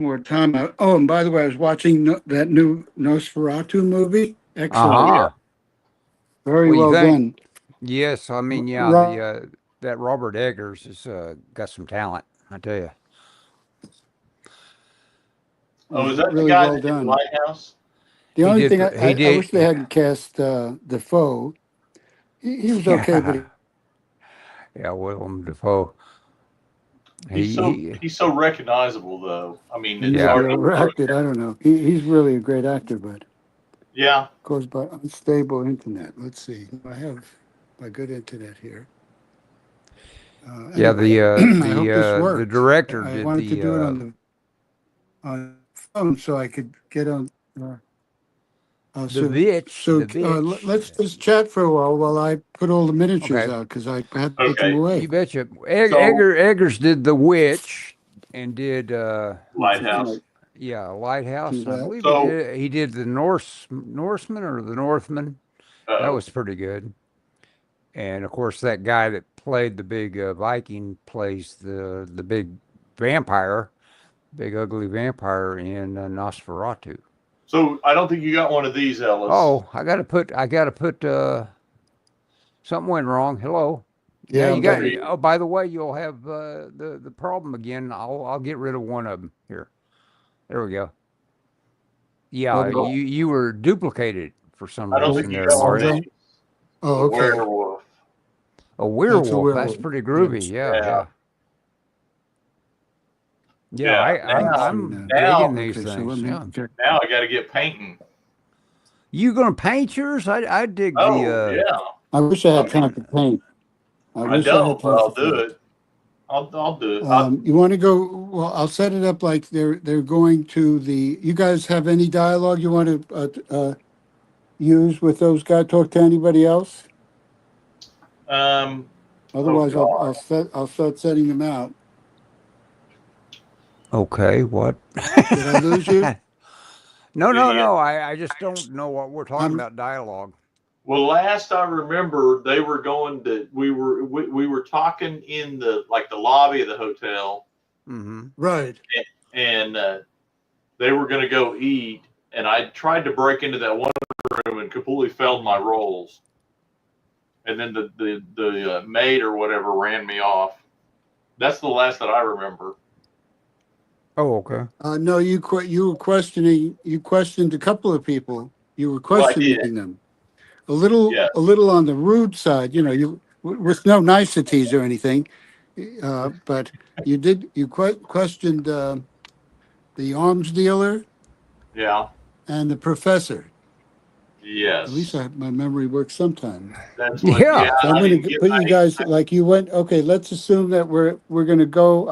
more time. Oh, and by the way, I was watching that new Nosferatu movie. Excellent. Oh Uh-huh. yeah. Very What do you well think? done. Yes, I mean, yeah, Right. the that Robert Eggers has got some talent, I tell you. Oh, Was is that the really guy well that did done. Lighthouse? The He only thing did. He I wish they did. hadn't cast Defoe. He was okay, but Yeah. Yeah. Willem Dafoe. He's He. so He. he's so recognizable though. I mean, he it's may Yeah. be hard to overlook overacted. I him. don't know. He's really a great actor, but Yeah. caused by unstable internet. Let's see. I have my good internet here. Yeah. Anyway, I hope this The works. director I did wanted to the. do it on the phone so I could get on. Uh, The Vitch. The let's Vitch. just chat for a while I put all the miniatures Okay. out because I had to take them Okay. away. You betcha. So Eggers did the Witch, and did Lighthouse. yeah, Lighthouse, Do and I that. believe So he did the Norseman or the Northman. That oh. was pretty good. And of course, that guy that played the big Viking plays the big vampire, big ugly vampire in Nosferatu. So I don't think you got one of these, Ellis. Oh, I gotta put something went wrong. Hello. Yeah, Yeah, you I'm There got. back. he is. Oh, by the way, you'll have the problem again. I'll get rid of one of them here. There we go. What Yeah, is it? you were duplicated for some I don't What, think reason you there, got one hold of Mario. on. these. Oh, The okay. werewolf. A That's a werewolf. That's werewolf. pretty groovy. Yes. Yeah, Yeah. yeah, yeah. Yeah. Let's Now see I'm now. digging now these Okay, so let things. me Yeah. check. now I got to get painting. You gonna paint yours? I dig the Oh yeah. I wish I I had time mean, to paint. I I wish I had don't, but time to I'll do paint. it. I'll do it. I, You want to go? Well, I'll set it up like they're going to the. You guys have any dialogue you want to use with those guys? Talk to anybody else? oh Otherwise, God. I'll start setting them out. Okay, what? Did I lose you? No, Did no, he? no. I just don't know what we're talking I'm about dialogue. Well, last I remember, they were going to. We were talking in the like the lobby of the hotel, Mm-hmm. right. and they were going to go eat. And I tried to break into that one room and completely failed my rolls. And then the maid or whatever ran me off. That's the last that I remember. Oh, okay. No, you were questioning. You questioned a couple of people. You were Well, I questioning did. them Yes. a little on the rude side. You know, you with no niceties or anything, but you questioned the arms dealer Yeah. and the professor. At least Yes. my memory works sometimes. That's what. Yeah. Yeah. So I'm I going didn't to get. put you guys like you went. Okay, let's assume that we're going to go.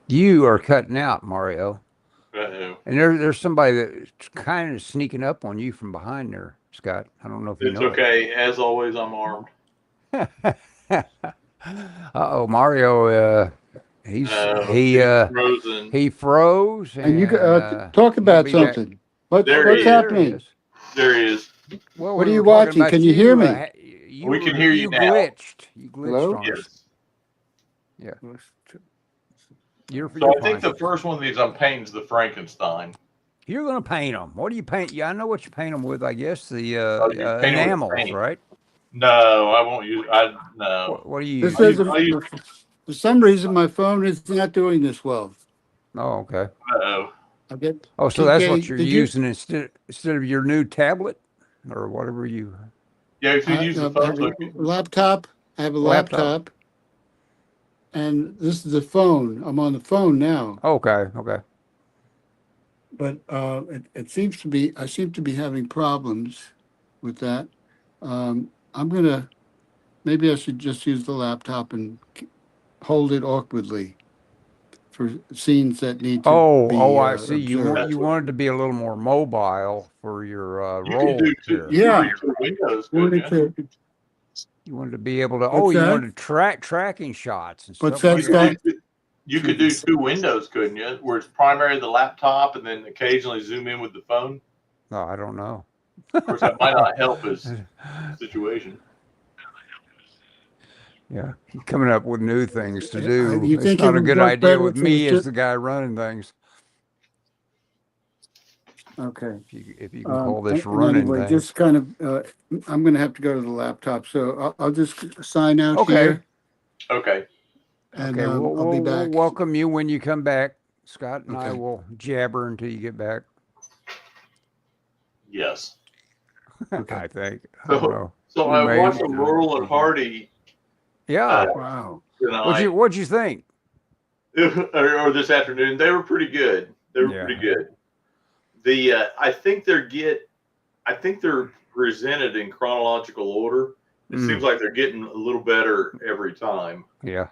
You are cutting out, Mario. Uh-oh. And there's somebody that's kind of sneaking up on you from behind there, Scott. I don't know if you It's know okay. As always, I'm armed. it. Uh-oh, Mario. He's frozen. He froze, And you and talk he'll about be back. something. Oh, There he What's is. there he happening? is. There he is. Well, What we are were you talking watching? about Can you hear you. me? We can hear you You now. glitched. You glitched Hello. on us. Yes. Yeah, So you're I think fine. the first one of these I'm painting is the Frankenstein. You're gonna paint them. What do you paint? Yeah, I know what you paint them with. I guess the Oh, you paint it with enamels, paint? right? No, I won't use. I no. What do you This use? I use. isn't. I use For some reason, my phone is not doing this well. Oh, okay. oh. I get Oh, so that's what TK. you're Did you? using instead of your new tablet or whatever you Yeah, if you use the I phone, have so a laptop. I have a laptop. laptop, and this is the phone. I'm on the phone now, Okay, okay. but it seems to be. I seem to be having problems with that. I'm gonna. Maybe I should just use the laptop and hold it awkwardly for scenes that need to Oh, be I see. observed. that's You what wanted to be a little more mobile for your you can do. roles here. You can Yeah, do two windows, couldn't wanted you? to. You wanted to be able to. Oh, What's you that? wanted tracking shots and What's stuff that, like You could that. do. Scott? You could do two windows, couldn't you? Where it's primary the laptop, and then occasionally zoom in with the phone. No, I don't know. Of course, that might not help his situation. Yeah, coming up with new things to You do. It's think not it a would good work idea better with if it was me as just the guy running things. okay? If you can call this And running anyway, things. just kind of, I'm going to have to go to the laptop, so I'll just sign out Okay. here, Okay. and Okay, I'll be we'll back. welcome you when you come back. Scott and I Okay. will jabber until you get back. Yes. Okay. I think. I don't So, know. so You I may- watched some Laurel and Hardy Yeah. Wow. tonight, What'd you think? or this afternoon. They were pretty good. They were Yeah. pretty good. I think they're presented in chronological order. It seems like they're getting a little better every time. Yeah.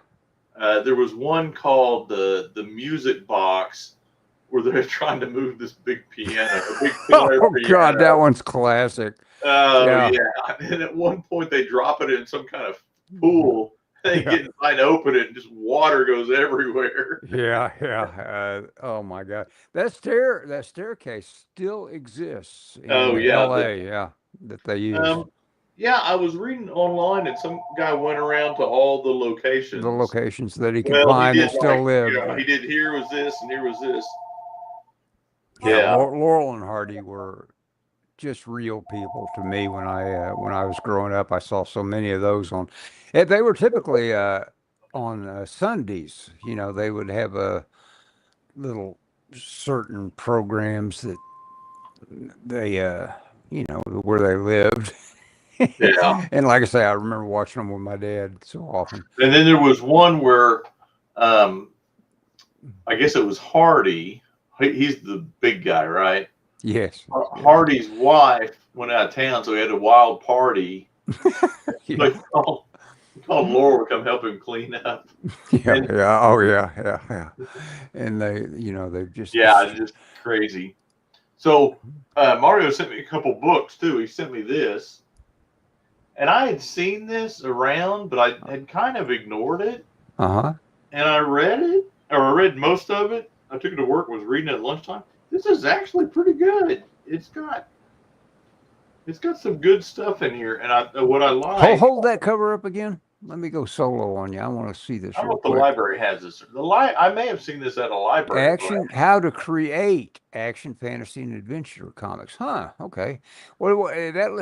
There was one called the Music Box, where they're trying to move this big piano. A big Oh piano. God, that one's classic. Oh Yeah. yeah. And at one point they drop it in some kind of pool. They Yeah. get inside and open it, and just water goes everywhere. Yeah, yeah. Oh my God, that staircase still exists in Oh yeah. L.A. Yeah, that they use Yeah, I was reading online, and some guy went around to all the the locations. locations that he could Well, he find did that still live. he did. Here was this, and here was this. Yeah, Yeah. Laurel and Hardy were just real people to me when I was growing up. I saw so many of those on. They were typically on Sundays. You know, they would have a little certain programs that they you know where they lived. Yeah. And like I say, I remember watching them with my dad so often. And then there was one where, I guess it was Hardy. He's the big guy, right? Yes. Hardy's wife went out of town, so he had a wild party. Yeah. Like, he called Laura to come help him clean up. Yeah, And- yeah, oh yeah. And they, you know, they've just Yeah, it's just crazy. So Mario sent me a couple books too. He sent me this, and I had seen this around, but I had kind of ignored it. Uh-huh. And I read it, or I read most of it. I took it to work, was reading it at lunchtime. This is actually pretty good. It's got some good stuff in here, and what I like. Hold that cover up again. Let me go solo on you. I want to see this I don't know real if the quick. library has this. I may have seen this at a library. How to create action, fantasy, and adventure comics. Huh. Okay. Well,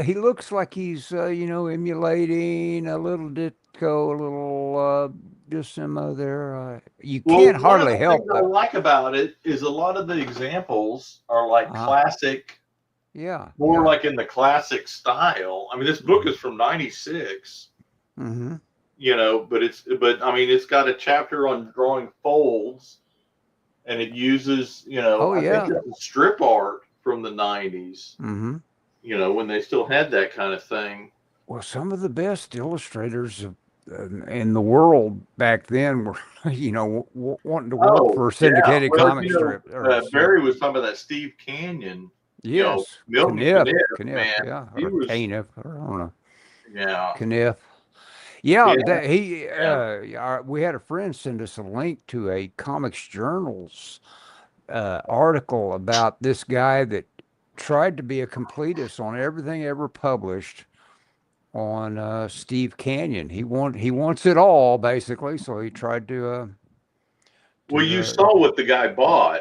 he looks like he's, you know, emulating a little Ditko, a little Decima there. You can't hardly help What I like about it is a lot of the examples are like classic. Yeah. More like in the classic style. I mean, this book is from '96. Mm-hmm. You know, but I mean, it's got a chapter on drawing folds, and it uses, you know, I think it's strip art from the '90s. Mm-hmm. You know, when they still had that kind of thing. Well, some of the best illustrators in the world back then were, you know, wanting to work for syndicated comic strip. Barry was talking about that Steve Canyon. Yes, you know, Kniff, man, yeah, he or was, Kniff, or I don't know. Yeah, Kniff. Yeah, we had a friend send us a link to a Comics Journals article about this guy that tried to be a completist on everything ever published on Steve Canyon. He wants it all basically, so he tried to. Well, you saw what the guy bought.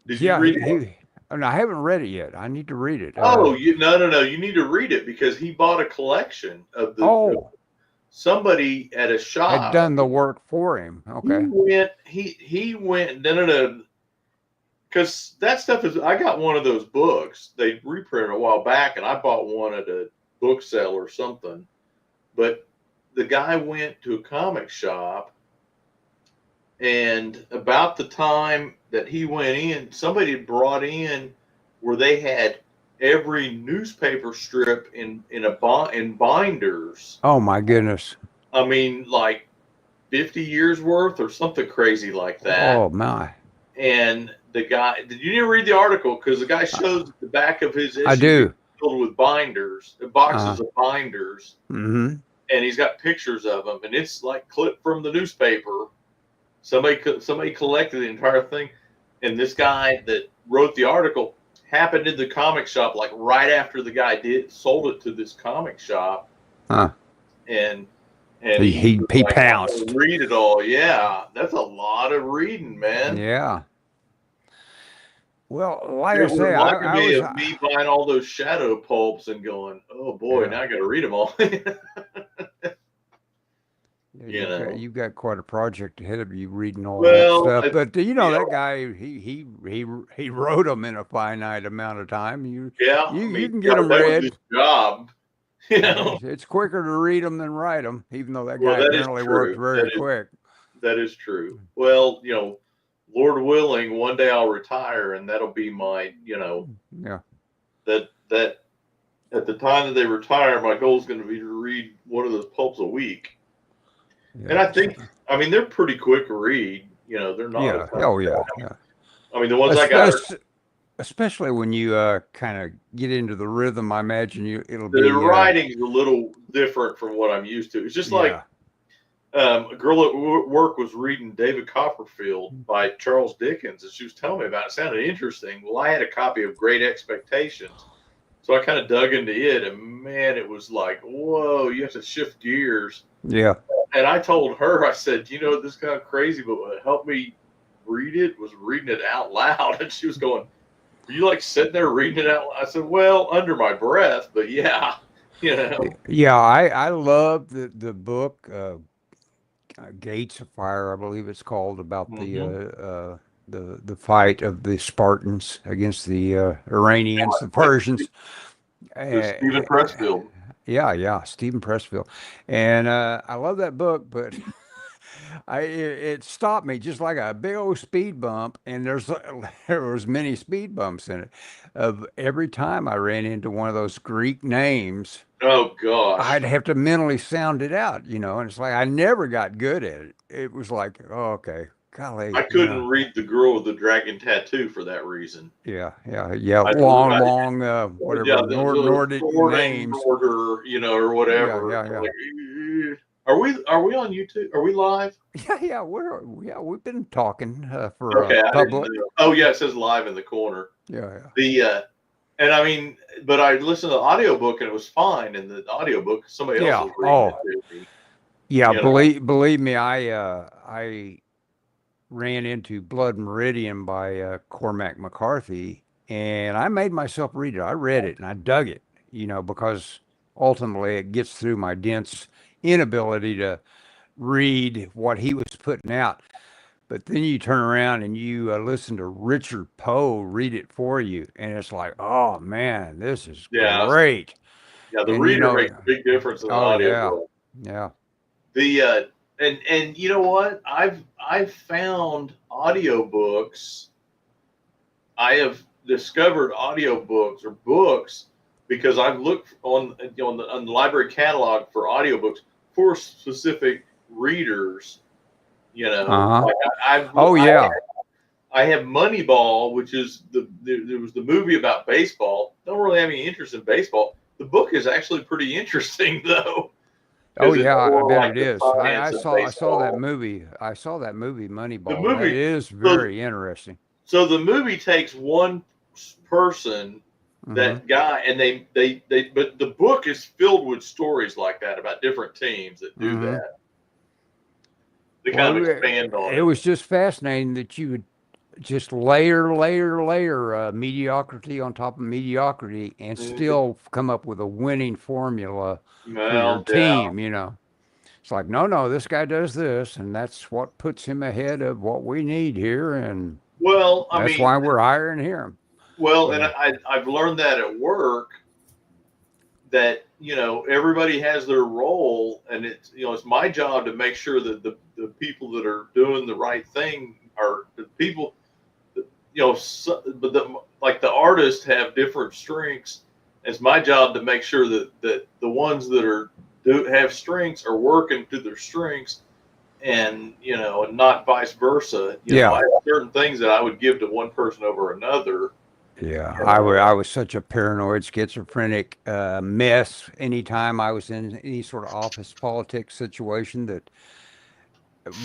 Did you read it? And I haven't read it yet. I need to read it. No. You need to read it because he bought a collection of the. Somebody at a shop had done the work for him. Okay. He went. No. Because that stuff is. I got one of those books. They reprinted a while back, and I bought one at a book sale or something. But the guy went to a comic shop, and about the time that he went in, somebody had brought in where they had every newspaper strip in binders. Oh my goodness! I mean, like 50 years worth or something crazy like that. Oh my! And the guy, did you read the article? Because the guy shows the back of his issue. I do. Filled with binders, boxes of binders. Mm-hmm. And he's got pictures of them, and it's like clipped from the newspaper. Somebody collected the entire thing, and this guy that wrote the article happened in the comic shop like right after the guy sold it to this comic shop. Huh. And And He was he like, "I'm pounced. gonna read it all." Yeah, that's a lot of reading, man. Yeah. Well, like I It say, reminded I me was of me buying all those shadow pulps and going, "Oh boy, yeah. now I got to read them all." Yeah, You know. you've got quite a project ahead of you reading all that Well, stuff. But you know you that know, guy, he wrote them in a finite amount of time. yeah. I You mean, can get God, them that was his read. job. You Yeah, know. it's quicker to read them than write them. Even though that Well, guy that is apparently worked true. very quick. That is true. Well, Lord willing, one day I'll retire, and that'll be my, Yeah, that at the time that they retire, my goal is going to be to read one of those pulps a week. And yeah, I think, I mean, they're pretty quick to read. They're not a yeah. ton. Oh yeah, yeah. I mean, the ones I got are Especially when you kind of get into the rhythm. I imagine it'll the be writing's a little different from what I'm used to. It's just like yeah. a girl at work was reading David Copperfield by Charles Dickens, and she was telling me about it. It sounded interesting. Well, I had a copy of Great Expectations, so I kind of dug into it, and man, it was like, whoa, you have to shift gears. Yeah. And I told her, I said, this is kind of crazy, but what helped me read it was reading it out loud. And she was going, "Are you like sitting there reading it out loud?" I said, "Well, under my breath, but yeah, you know." Yeah, I love the book Gates of Fire, I believe it's called, about Mm-hmm. the fight of the Spartans against the Iranians, the Persians. The Stephen Pressfield. Yeah, Stephen Pressfield, and I love that book, but it stopped me just like a big old speed bump, and there was many speed bumps in it. Of every time I ran into one of those Greek names, Oh gosh. I'd have to mentally sound it out, and it's like I never got good at it. It was like, oh, okay, I golly, couldn't read The Girl with the Dragon Tattoo for that reason. yeah, I, long, yeah, whatever, the Nordic Thornton names. order, or whatever. Yeah. Like, are we on YouTube? Are we live? Yeah, we've been talking for Okay, I didn't public. know. Oh yeah, it says live in the corner. Yeah. The and I mean, but I listened to the audiobook and it was fine. And the audiobook, somebody else Yeah. was reading it to me. Yeah, You know, believe me, I ran into Blood Meridian by Cormac McCarthy, and I made myself read it. I read it and I dug it, because ultimately it gets through my dense inability to read what he was putting out. But then you turn around and you listen to Richard Poe read it for you, and it's like, oh man, this is yeah, great. yeah. The And reader makes a big difference in the oh yeah, audiobook. yeah, The and you know what? I've found audiobooks. I have discovered audiobooks or books because I've looked on the library catalog for audiobooks for specific readers. uh-huh. Like Oh yeah, I have Moneyball, which is there was the movie about baseball. Don't really have any interest in baseball. The book is actually pretty interesting though, oh because it's yeah. I more bet like it the is. science of I saw that baseball. movie. I saw that movie The Moneyball. That movie, is so very interesting. so the movie takes one person, Hmm. that guy, and but the book is filled with stories like that about different teams that do Hmm. that. They kind Well, of expand on it it. was just fascinating that you would just layer mediocrity on top of mediocrity and Hmm. still come up with a winning formula for your Well, yeah. team. It's like, no, this guy does this, and that's what puts him ahead of what we need here, and Well, I that's mean, why we're hiring him. well, and Yeah. I've learned that at work, that everybody has their role, and it's my job to make sure that the people that are doing the right thing are the people that, but like the artists have different strengths. It's my job to make sure that the ones that do have strengths are working to their strengths, and and not vice versa. I Yeah. have certain things that I would give to one person over another. Yeah, you know I was such a paranoid, schizophrenic mess anytime I was in any sort of office politics situation, that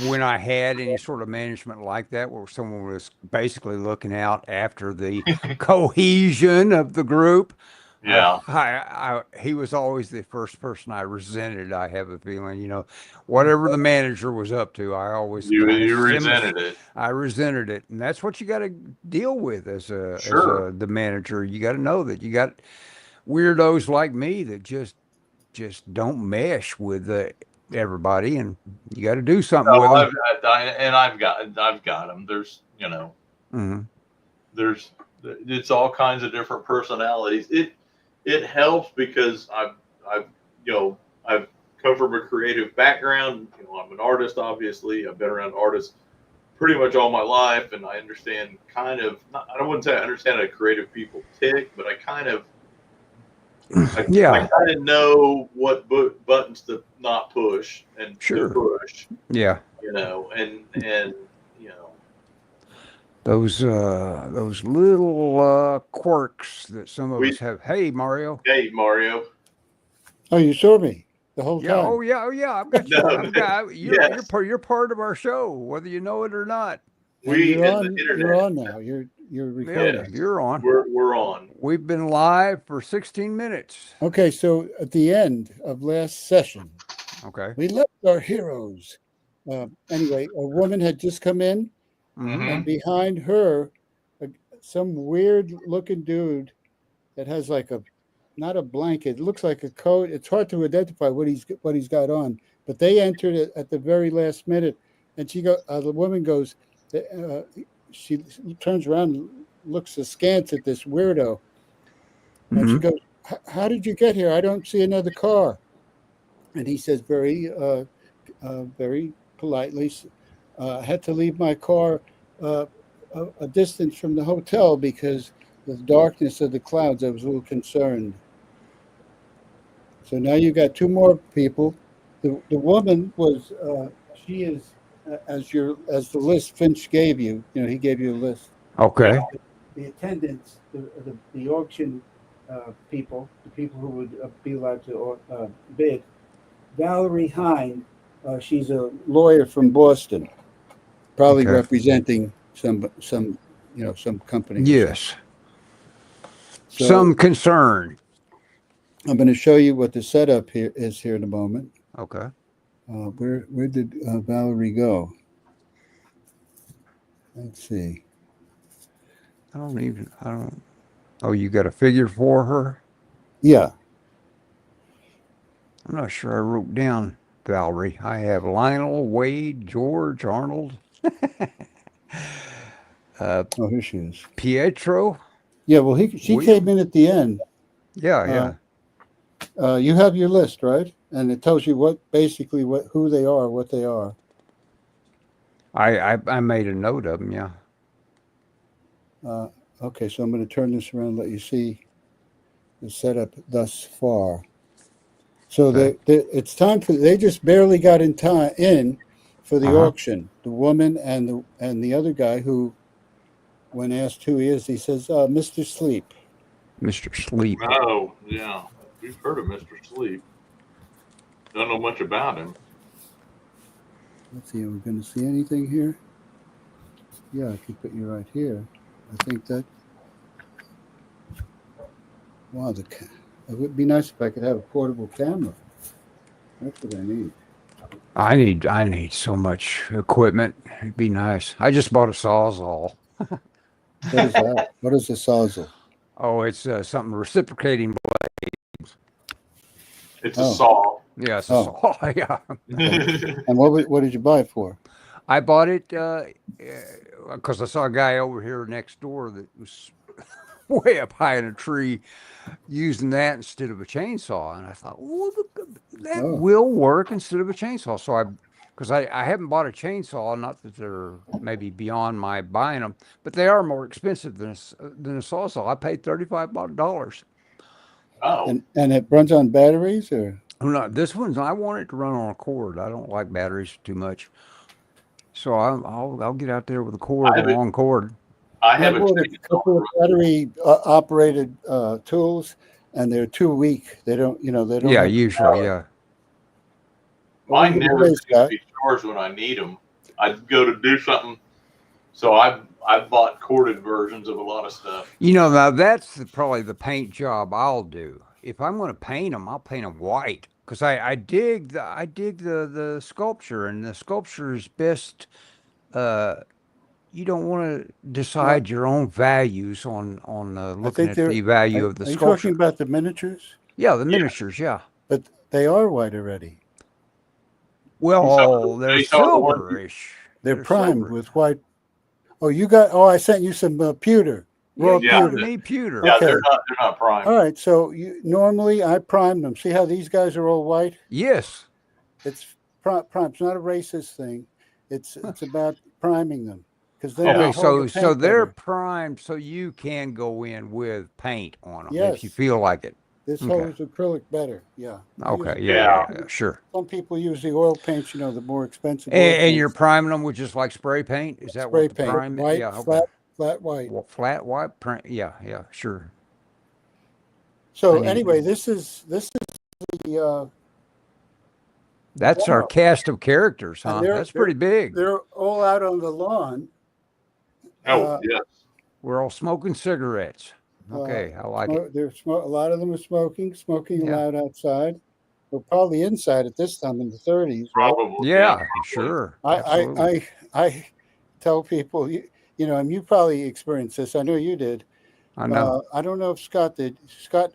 when I had any sort of management like that, where someone was basically looking out after the cohesion of the group, Yeah. He was always the first person I resented. I have a feeling, whatever the manager was up to, I always You resented it. I resented it, and that's what you got to deal with as Sure. the manager. You got to know that you got weirdos like me that just don't mesh with everybody, and you got to do something with No, them. I've got them. There's, Hmm. it's all kinds of different personalities. It helps because I've I've come from a creative background. I'm an artist, obviously. I've been around artists pretty much all my life, and I understand I wouldn't say I understand how creative people tick, but I kind of Yeah, know what buttons to not push and to sure. push, Yeah. and Those little quirks that some of we us have. Hey, Mario. hey Mario. Oh, you saw me the whole Yeah. time. Oh yeah. Oh yeah. I've got you. No, I've got you're yes. you're part of our show, whether you know it or not. And We you're in on. the internet. You're on now. You're Yeah, recording. you're on. We're on. We've been live for 16 minutes. Okay, so at the end of last session, Okay. we left our heroes. Anyway, a woman had just come in, Mhm. and behind her, some weird-looking dude that has like not a blanket. It looks like a coat. It's hard to identify what he's got on. But they entered it at the very last minute, and the woman goes, she turns around and looks askance at this weirdo, and she Mhm. goes, "How did you get here? I don't see another car." And he says very politely, "I had to leave my car a distance from the hotel because the darkness of the clouds. I was a little concerned." So now you got two more people. The woman was she is as the list Finch gave you. He gave you a list. Okay. The attendants, the auction people, the people who would be allowed to bid. Valerie Hine, she's a lawyer from Boston, probably Okay. representing some company. Yes. So Some concern. I'm going to show you what the setup here is here in a moment. Okay. Where did Valerie go? Let's see. I don't. Oh, you got a figure for her? Yeah. I'm not sure I wrote down Valerie. I have Lionel, Wade, George, Arnold, Oh, here she is. Pietro. Yeah. Well, she William? came in at the end. Yeah, yeah. You have your list, right? And it tells you who they are, what they are. I made a note of them. Yeah. Okay, so I'm going to turn this around and let you see the setup thus far. So Okay. it's time they just barely got in for the Uh-huh. auction. The woman and the other guy who, when asked who he is, he says, "Mr. Sleep." Mr. Sleep. Oh, yeah. We've heard of Mr. Sleep. Don't know much about him. Let's see, are we going to see anything here? Yeah, I could put you right here. I think that. Wow, it would be nice if I could have a portable camera. That's what I need. I need so much equipment. It'd be nice. I just bought a Sawzall. What is that? What is a Sawzall? Oh, it's something reciprocating. It's a saw. Yeah, it's a saw. Yeah. And what did you buy it for? I bought it because I saw a guy over here next door that was way up high in a tree using that instead of a chainsaw, and I thought, well, that will work instead of a chainsaw. So because I haven't bought a chainsaw, not that they're maybe beyond my buying them, but they are more expensive than a sawzall. I paid $35. Oh, And it runs on batteries, or? No, this one's. I want it to run on a cord. I don't like batteries too much, so I'll get out there with a long cord. I have bought a couple of battery operated tools, and they're too weak. They don't. They don't. Yeah, have usually, yeah. Mine never seem to be charged when I need them. I go to do something, so I've bought corded versions of a lot of stuff. You know, now that's probably the paint job I'll do. If I'm going to paint them, I'll paint them white because I dig the sculpture, and the sculpture is best. Uh, you don't want to decide your own values on I looking think at they're. the value of the Are you sculpture. talking about the miniatures? Yeah, the miniatures. Yeah. But they are white already. Well, they're you saw the one- silverish. They're primed silver. with white. Oh, you got. Oh, I sent you some pewter, raw Yeah, pewter. me pewter. Yeah, Okay. they're not primed. All right. So normally I prime them. See how these guys are all white? Yes. It's prime. It's not a racist thing. It's about priming them because then Okay, they hold the so paint they're better. primed so you can go in with paint on them if you Yes. feel like it. This okay. holds acrylic better. Yeah. I use- Okay, Yeah. yeah, sure. Some people use the oil paints. You know, the more expensive. And you're priming them with just like spray paint? Is that spray what the paint, prime? white, Yeah, okay. flat white. Well, flat white print. Yeah, sure. So I need- anyway, this is the That's our Wow. cast of characters, And huh? they're- That's pretty big. they're all out on the lawn. Oh, yes. We're all smoking cigarettes. Okay, I like it. A lot of them are smoking Yeah. loud outside. We're probably inside at this time in the 30s. Right? Probably. Yeah, sure. Absolutely. I tell people, you know, and you probably experienced this. I know you did. I know. I don't know if Scott did. Scott,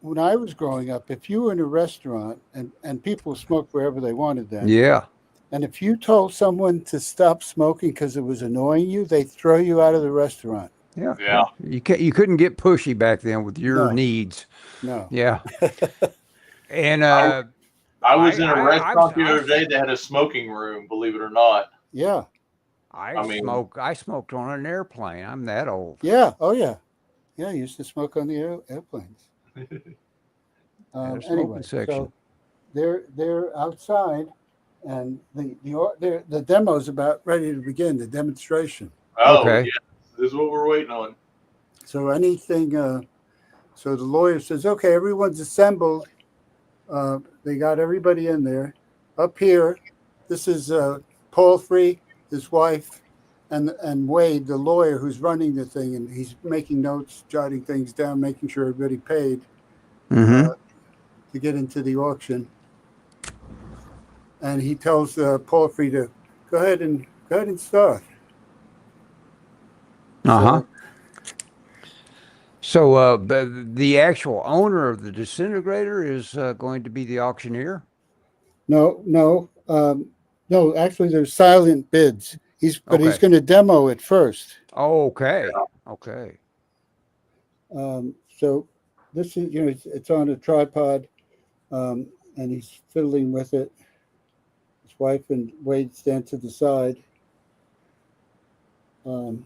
when I was growing up, if you were in a restaurant and people smoked wherever they wanted then, Yeah. and if you told someone to stop smoking because it was annoying you, they'd throw you out of the restaurant. Yeah. Yeah. You couldn't get pushy back then with your No. needs. No. Yeah. And I was in a I restaurant the was- other day that had a smoking room, believe it or not. Yeah. I smoked on an airplane. I'm that old. Yeah. Oh, yeah. Yeah. I used to smoke on the airplanes. a smoking Anyway, section. so they're outside, and the demo's about ready to begin. The demonstration. Oh, Okay. yeah. This is what we're waiting on. So anything. So the lawyer says, "Okay, everyone's assembled. They got everybody in there. Up here, this is Paul Free, his wife, and Wade, the lawyer who's running the thing, and he's making notes, jotting things down, making sure everybody paid Mm-hmm. to get into the auction." And he tells Paul Free to go ahead and start. Uh-huh. So the actual owner of the disintegrator is going to be the auctioneer? No. Actually, there's silent bids. He's Okay. going to demo it first. Oh, okay. Okay. So this is, you know, it's on a tripod, and he's fiddling with it. His wife and Wade stand to the side. Oh,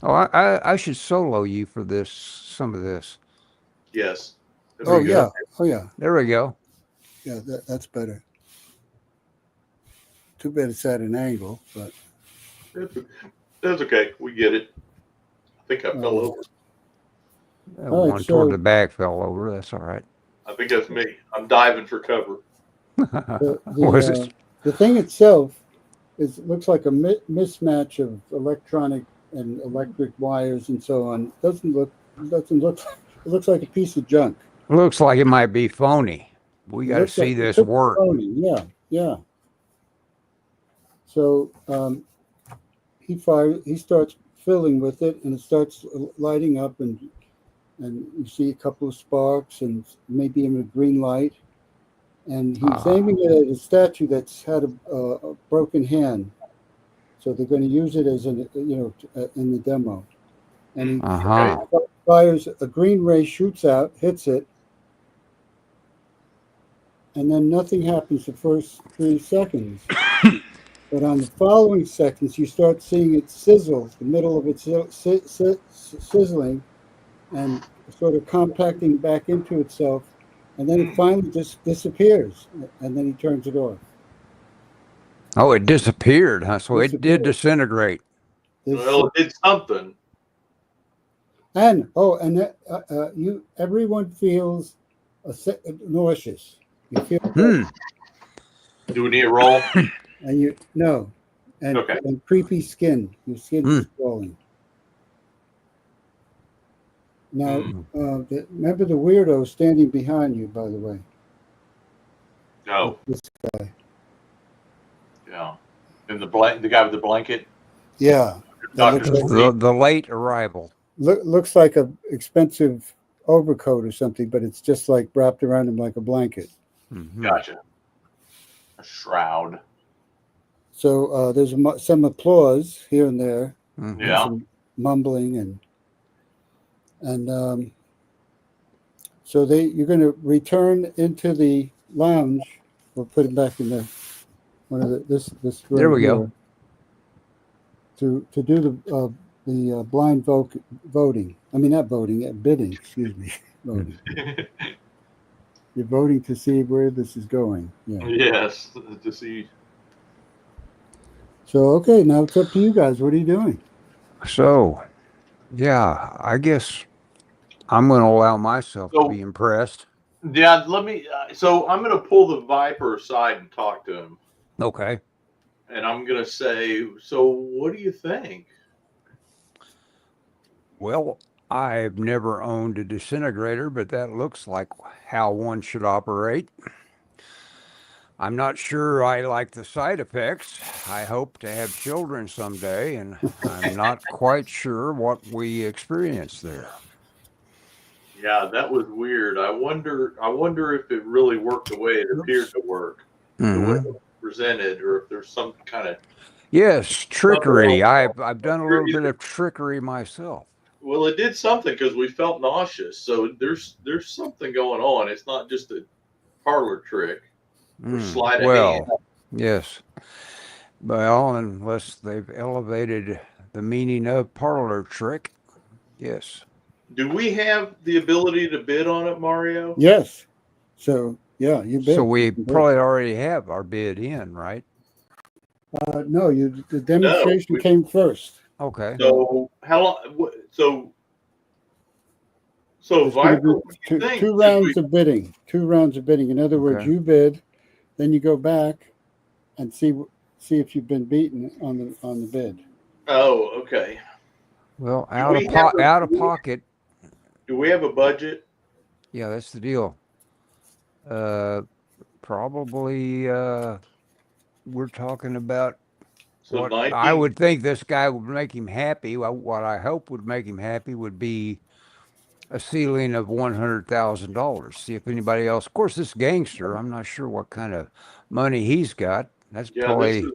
I should solo you for this, some of this. Yes. Oh we yeah, go. There we go. yeah. That's better. Too bad it's at an angle, but That's okay. We get it. I think I fell over. All right, One so- toward the back fell over. That's all right. I think that's me. I'm diving for cover. Was it? the thing itself looks like a mismatch of electronic and electric wires and so on. Doesn't look. It looks like a piece of junk. Looks like it might be phony. We got to Looks see like- this looks work. phony. Yeah. So he starts filling with it, and it starts lighting up, and you see a couple of sparks, and maybe even a green light. And he's aiming it at a statue that's had a broken hand, so they're going to use it as in the demo. And he Uh-huh. fires a green ray, shoots out, hits it, and then nothing happens the first 3 seconds. But on the following seconds, you start seeing it sizzle, the middle of it sizzling and sort of compacting back into itself. And then it finally just disappears, and then he turns it off. Oh, it disappeared, huh? So it did Disappeared. disintegrate. Well, it's something. Everyone feels nauseous. You feel Hmm. Do we need a roll? and Okay. and creepy skin. Your skin is crawling. Now, remember the weirdo standing behind you, by the way. No. This- Yeah. And the guy with the blanket. yeah. That Dr. looks like, Sleep. The late arrival. looks like a expensive overcoat or something, but it's just like wrapped around him like a blanket. Mhm. Gotcha. A shroud. So there's some applause here and there, Mhm. Yeah. some mumbling, and so you're going to return into the lounge. We'll put it back in one of this room. There we here go. To do the blind voting. I mean, not voting, bidding. Excuse me, voting. You're voting to see where this is going. Yeah. Yes. To see. So okay, now it's up to you guys. What are you doing? So, yeah, I guess I'm going to allow myself to So- be impressed. Yeah. Let me. So I'm going to pull the Viper aside and talk to him, Okay. and I'm going to say, "So, what do you think?" Well, I've never owned a disintegrator, but that looks like how one should operate. I'm not sure I like the side effects. I hope to have children someday, and I'm not quite sure what we experience there. Yeah, that was weird. I wonder if it really worked the way it appeared to work, the way Mhm. it was presented, or if there's some kind of. Yes, trickery. Well, I've done a little bit of trickery myself. Well, it did something because we felt nauseous. So there's something going on. It's not just a parlor trick or sleight of hand. Well, yes. Well, unless they've elevated the meaning of parlor trick. Yes. Do we have the ability to bid on it, Mario? Yes. So yeah, you bet. So we You can bid. probably already have our bid in, right? No, the demonstration we- came first. Okay. So how long? So There's gonna Viper, be what do you think? two Should rounds we- of bidding. 2 rounds of bidding. In other words, Okay. you bid, then you go back and see if you've been beaten on the bid. Oh, okay. Well, Do we have a- out of pocket. Do we have a budget? Yeah, that's the deal. Probably we're talking about So what 19. I would think this guy would make him happy. What I hope would make him happy would be a ceiling of $100,000. See if anybody else. Of course, this gangster. I'm not sure what kind of money he's got. That's Yeah, probably.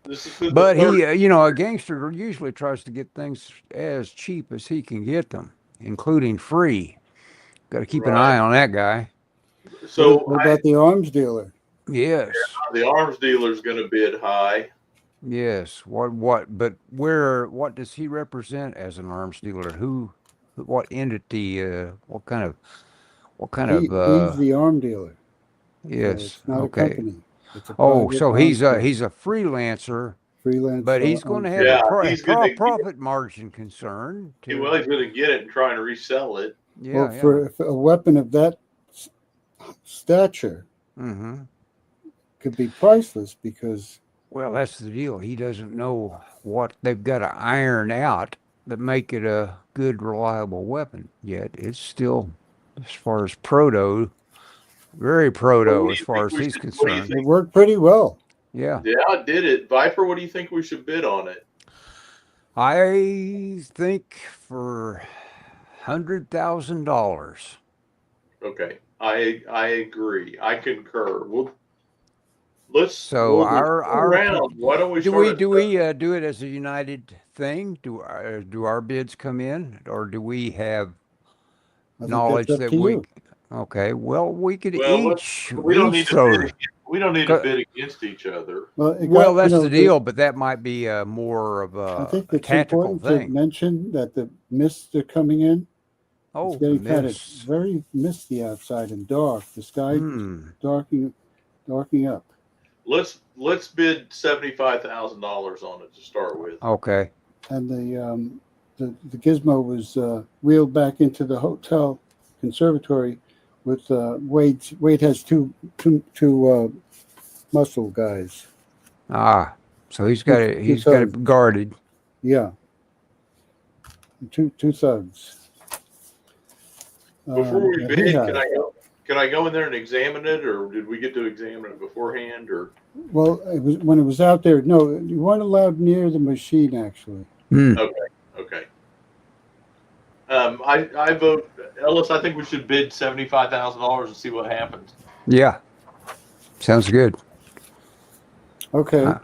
this is the But third- he, a gangster usually tries to get things as cheap as he can get them, including free. Got to keep an Right. eye on that guy. So What about the arms dealer? Yes. the arms dealer's going to bid high. Yes. But what does he represent as an arms dealer? What entity, what kind of, He's the arm dealer. So yes. it's not Okay. a company. It's a Oh, private so arms he's dealer. a freelancer, freelance. but he's going to have Yeah, a he's gonna get- profit margin concern. Well, he's going to get it and try and resell it. Yeah. Well, for a weapon of that stature Mm-hmm. could be priceless because Well, that's the deal. He doesn't know what they've got to iron out that make it a good, reliable weapon yet. It's still, as far as very proto as far as he's What do you concerned. it worked pretty well. Yeah. Yeah, it did it. Viper, what do you think we should bid on it? I think for $100,000. Okay, I agree. I concur. Let's So we'll our round. Why don't we do start we at do it as a united thing? Do our bids come in, or do we have I think knowledge that's up that to we? you. Okay, well we could Well, each we don't need to throw. bid against, we don't need to Cut- bid against each other. Well, it Well, got- that's you know, the deal, but that might be more of I a think it's tactical important to thing. mention that the mists are coming in. Oh, It's getting kind of miss. very misty outside and dark. The sky is Hmm. darkening up. Let's bid $75,000 on it to start with. Okay. And the gizmo was wheeled back into the hotel conservatory with Wade has two muscle guys. Ah, So he's got it. He's got it guarded. Yeah. Two thugs. Before we he bid, has- can I go in there and examine it, or did we get to examine it beforehand, or? Well, it was when it was out there. No, you weren't allowed near the machine. Actually, Hmm. Okay. I vote, Ellis, I think we should bid $75,000 and see what happens. Yeah. Sounds good. okay. Uh,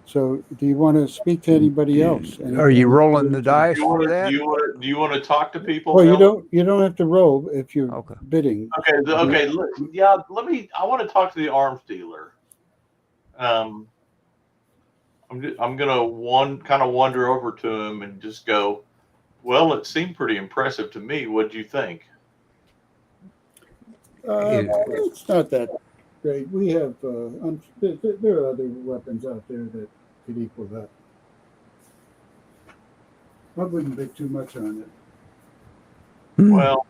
So, do you want to speak to anybody else? Are you rolling the dice Do for that? you want to talk to people? Well, Ellis? you don't have to roll if you're Okay. bidding. Okay. I want to talk to the arms dealer. I'm gonna kind of wander over to him and just go, well, it seemed pretty impressive to me. What'd you think? It's not that great. We have there are other weapons out there that could equal that. I wouldn't bet too much on it. Hmm. Well,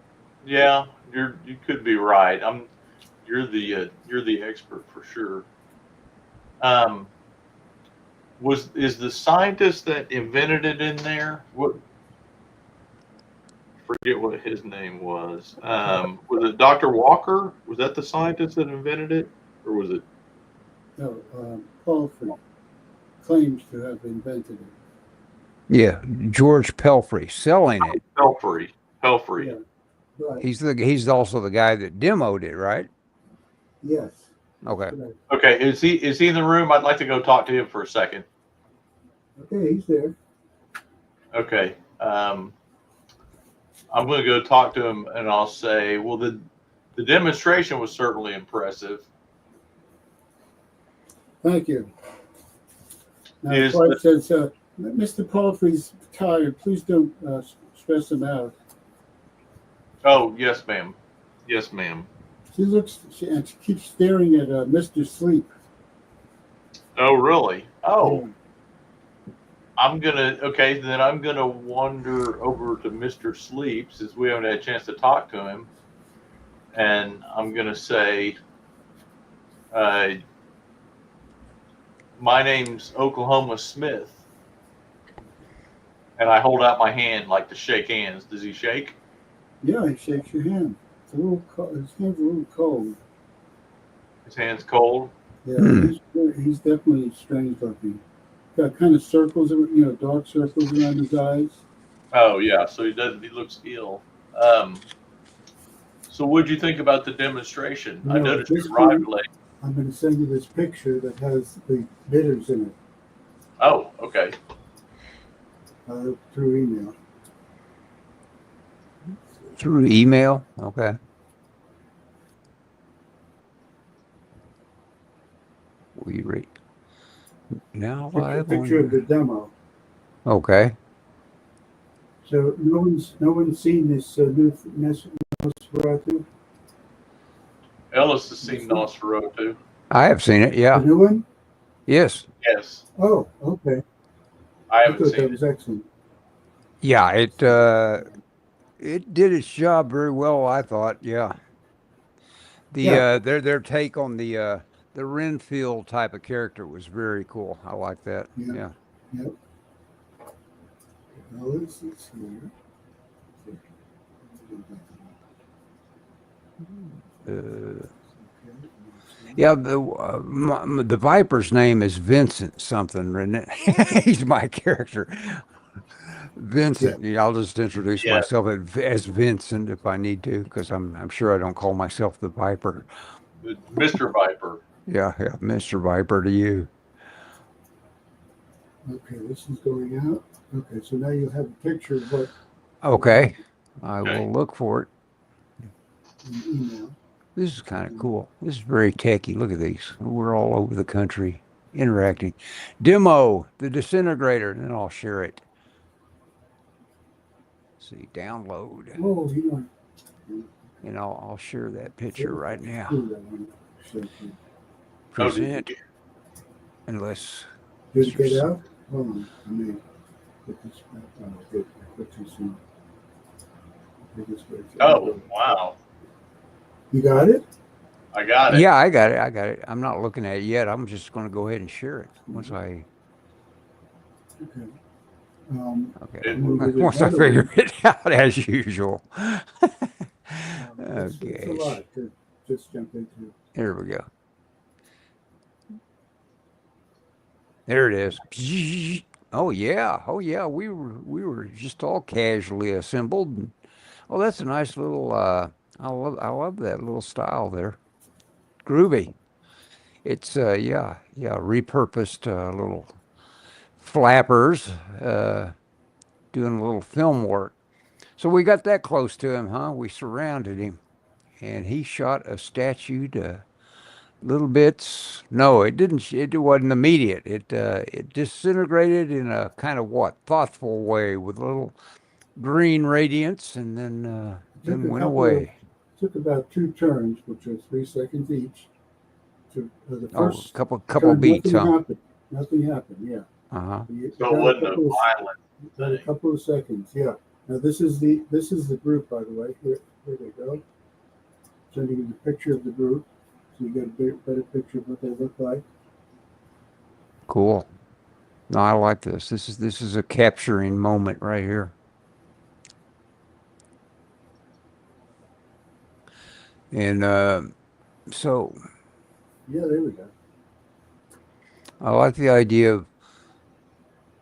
yeah, you could be right. You're the expert for sure. Is the scientist that invented it in there? What? Forget what his name was. Was it Dr. Walker? Was that the scientist that invented it, or was it? No, Palfrey claims to have invented it. Yeah, George Pelfrey selling it. Pelfrey. Yeah, right. He's also the guy that demoed it, right? Yes. Okay. Correct. Okay, is he in the room? I'd like to go talk to him for a second. Okay, he's there. Okay. I'm going to go talk to him, and I'll say, well, the demonstration was certainly impressive. Thank you. Now, Is Clark says, Mr. Palfrey's tired. Please don't stress him out. Oh, yes, ma'am. Yes, ma'am. And she keeps staring at Mr. Sleep. Oh, really? Oh, Yeah. I'm gonna wander over to Mr. Sleep, since we haven't had a chance to talk to him, and I'm gonna say, my name's Oklahoma Smith, and I hold out my hand like to shake hands. Does he shake? Yeah, he shakes your hand. It's a little cold. His hand's a little cold. His hand's cold. Yeah, he's definitely strange looking. Got kind of circles, dark circles around his eyes. Oh yeah, so he looks ill. So what'd you think about the demonstration? I noticed you arrived late. I'm going to send you this picture that has the bidders in it Oh, okay. through email. Through email? Okay. We read. Now live Picture of on. the demo. Okay. So no one's seen this new Nosferatu? Ellis has seen Nosferatu. I have seen it. The Yeah. new one? Yes. Yes, Oh, okay. I I haven't thought that seen it. was excellent. Yeah. It did its job very well, I thought. Yeah. Yeah. Their take on the Renfield type of character was very cool. I like that. Yeah. Yeah. Yep. Now this is here. Yeah, the Viper's name is Vincent something, isn't it? He's my character. Vincent. Yeah, I'll just introduce Yeah. myself as Vincent if I need to, because I'm sure I don't call myself the Viper. Mr. Viper. Yeah, Mr. Viper to you. Okay, this is going out. Okay, so now you have a picture of what Okay, I Okay. will look for it. in the email. This is kind of cool. This is very techy. Look at these. We're all over the country interacting. Demo the disintegrator, and then I'll share it. See, download, Oh, you know. and I'll share that picture right now. Ooh, that one. So, Oh, did you Present, get- unless did it get out? Hold on. Let me put this back. Oh, good. I put too soon. Put this back. Oh, wow. You got it? I got it. yeah, I got it. I'm not looking at it yet. I'm just going to go ahead and share it once I Okay. Okay. And there's Once I another figure one. it out as usual. It's a Okay. lot to just jump into. Here we go. There it is. Oh yeah. Oh yeah. We were just all casually assembled. And, oh, that's a nice little I love that little style there. Groovy. It's yeah, repurposed little flappers doing a little film work. So we got that close to him, huh? We surrounded him and he shot a statue to little bits. No, it didn't. It wasn't immediate. It disintegrated in a kind of what thoughtful way with a little green radiance, and Took then a went couple of, away. took about 2 turns, which are 3 seconds each. To the Oh, first couple turn, beats, nothing huh? happened. Nothing happened. Yeah. Uh-huh. You So it got a wasn't a couple of violent got a thing. couple of seconds. Yeah. Now this is the group, by the way. Here they go. Sending you the picture of the group, so you get a better picture of what they look like. Cool. No, I like this. This is a capturing moment right here. And so Yeah, there we go. I like the idea of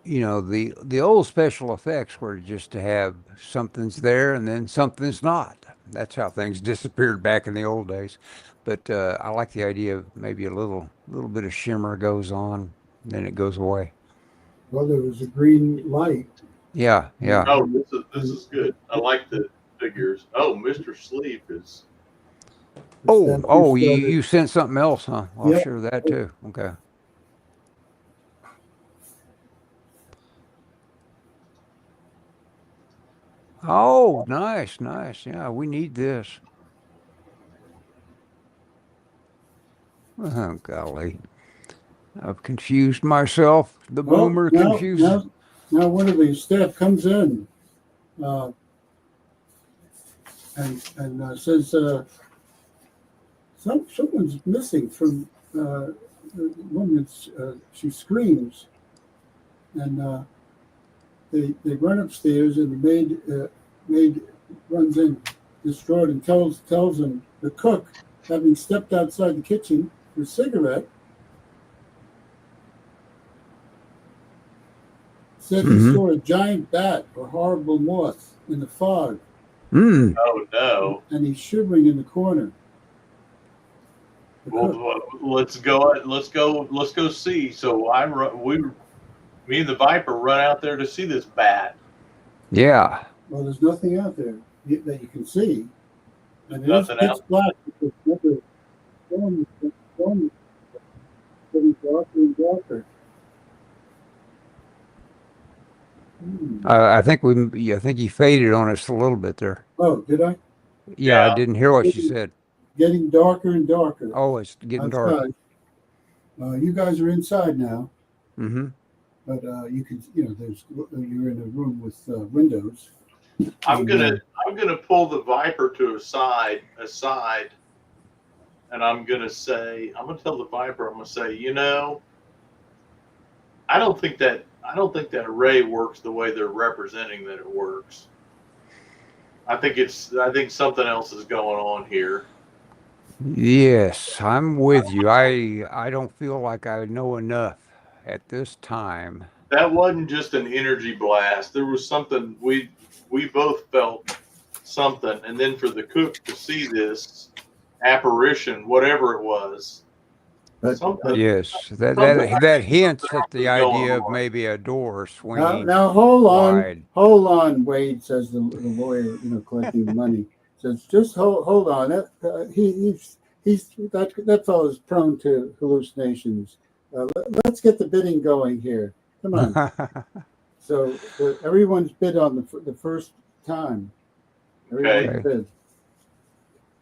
the old special effects were just to have something's there and then something's not. That's how things disappeared back in the old days. But I like the idea of maybe a little bit of shimmer goes on, then it goes away. Well, there was a green light. Yeah, yeah. Oh, this is good. I like the figures. Oh, Mr. Sleep is. Oh, Then oh, we you started. you sent something else, huh? I'll Yep. share that too. Okay. Oh, nice, nice. Yeah, we need this. Oh, golly. I've confused myself. The Well, boomer now, confuses. now one of the staff comes in uh, and says someone's missing from the woman. She screams, and they run upstairs, and the maid runs in distraught and tells them the cook, having stepped outside the kitchen for a cigarette, said he Mhm. saw a giant bat or horrible moth in the fog, Mm. Oh no. and he's shivering in the corner. The cook. Well, let's go. Let's go see. So me and the Viper run out there to see this bat. Yeah. Well, there's nothing out there that you can see, and it is Nothing pitch out. black because remember, storm is getting darker and darker. I think you faded on us a little bit there. Oh, did I? Yeah, I Yeah. didn't hear what you said. Getting darker and darker Oh, it's getting dark. outside. You guys are inside now, Mm-hmm. but you can, you're in a room with windows. I'm gonna pull the Viper to a side, and I'm gonna tell the Viper, I'm gonna say, I don't think that array works the way they're representing that it works. I think something else is going on here. Yes, I'm with you. I don't feel like I know enough at this time. That wasn't just an energy blast. There was something we both felt something, and then for the cook to see this apparition, whatever it was, But something. Yes, that Something- that hints at else the is going idea of on. maybe a door now, swinging now wide. hold on, Wade says the lawyer, collecting the money says just hold on. That fellow's prone to hallucinations. Let's get the bidding going here. Come on. So everyone's bid on the first time. Everyone's Okay. bid.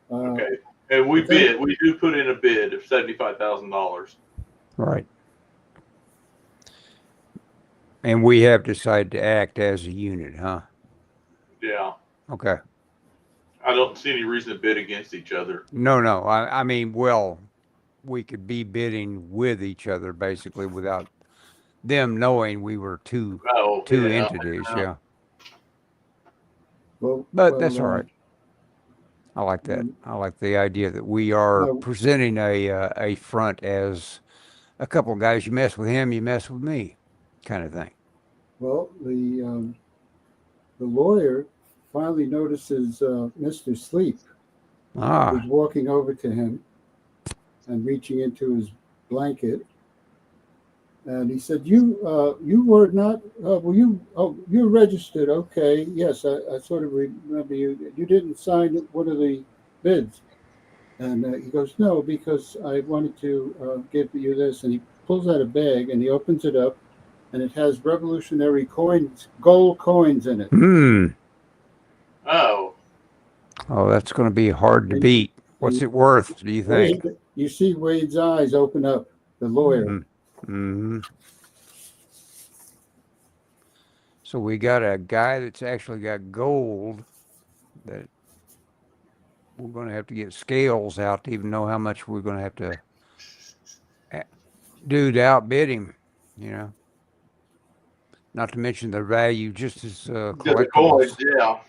Okay, and we do put in a bid of $75,000. Right. And we have decided to act as a unit, huh? Yeah, Okay. I don't see any reason to bid against each other. No, no. I mean, well, we could be bidding with each other basically without them knowing we were two Oh, yeah. entities. Yeah, Well, but that's all well, right. I like that. um, I like the idea that we are no. presenting a front as a couple of guys. You mess with him, you mess with me, kind of thing. Well, the lawyer finally notices Mr. Sleep, Ah, who's walking over to him and reaching into his blanket. And he said, "You were not. Well, you're registered. Okay, yes, I sort of remember you. You didn't sign one of the bids." And he goes, "No, because I wanted to give you this." And he pulls out a bag and he opens it up, and it has Revolutionary coins, gold coins in it. hmm. Oh, Oh, that's going to be hard to And, beat. What's and it worth, do you think? Wade, you see Wade's eyes open up. The lawyer. Mm-hmm. So we got a guy that's actually got gold that we're going to have to get scales out to even know how much we're going to have to do to outbid him, you know. Not to mention the value just as the collectibles. coins, yeah.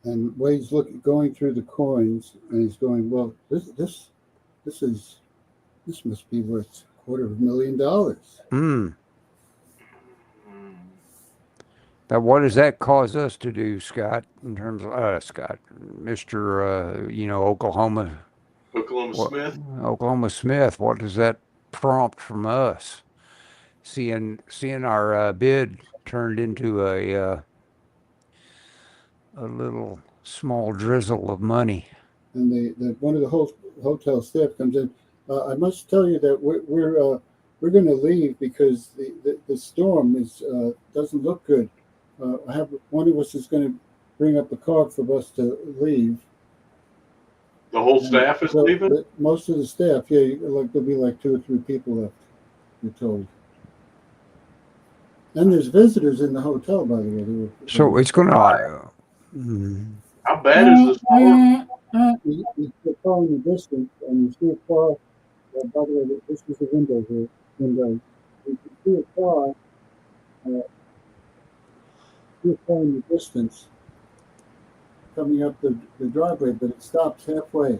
And Wade's going through the coins, and he's going, "Well, this must be worth $250,000." Hmm. Now, what does that cause us to do, Scott, in terms of Scott, Mr. Oklahoma, Oklahoma Smith. Oklahoma Smith? What does that prompt from us? Seeing our bid turned into a little small drizzle of money. And one of the hotel staff comes in. I must tell you that we're going to leave because the storm doesn't look good. I have one of us is going to bring up a car for us to leave. The whole staff is So, leaving? most of the staff, yeah, there'll be like 2 or 3 people left, we're told. And there's visitors in the hotel, by the way. So it's going to. How bad is the storm? You see a car in the distance, and you see a car. By the way, this is the window here. Window. You can see a car. In the distance coming up the driveway, but it stops halfway.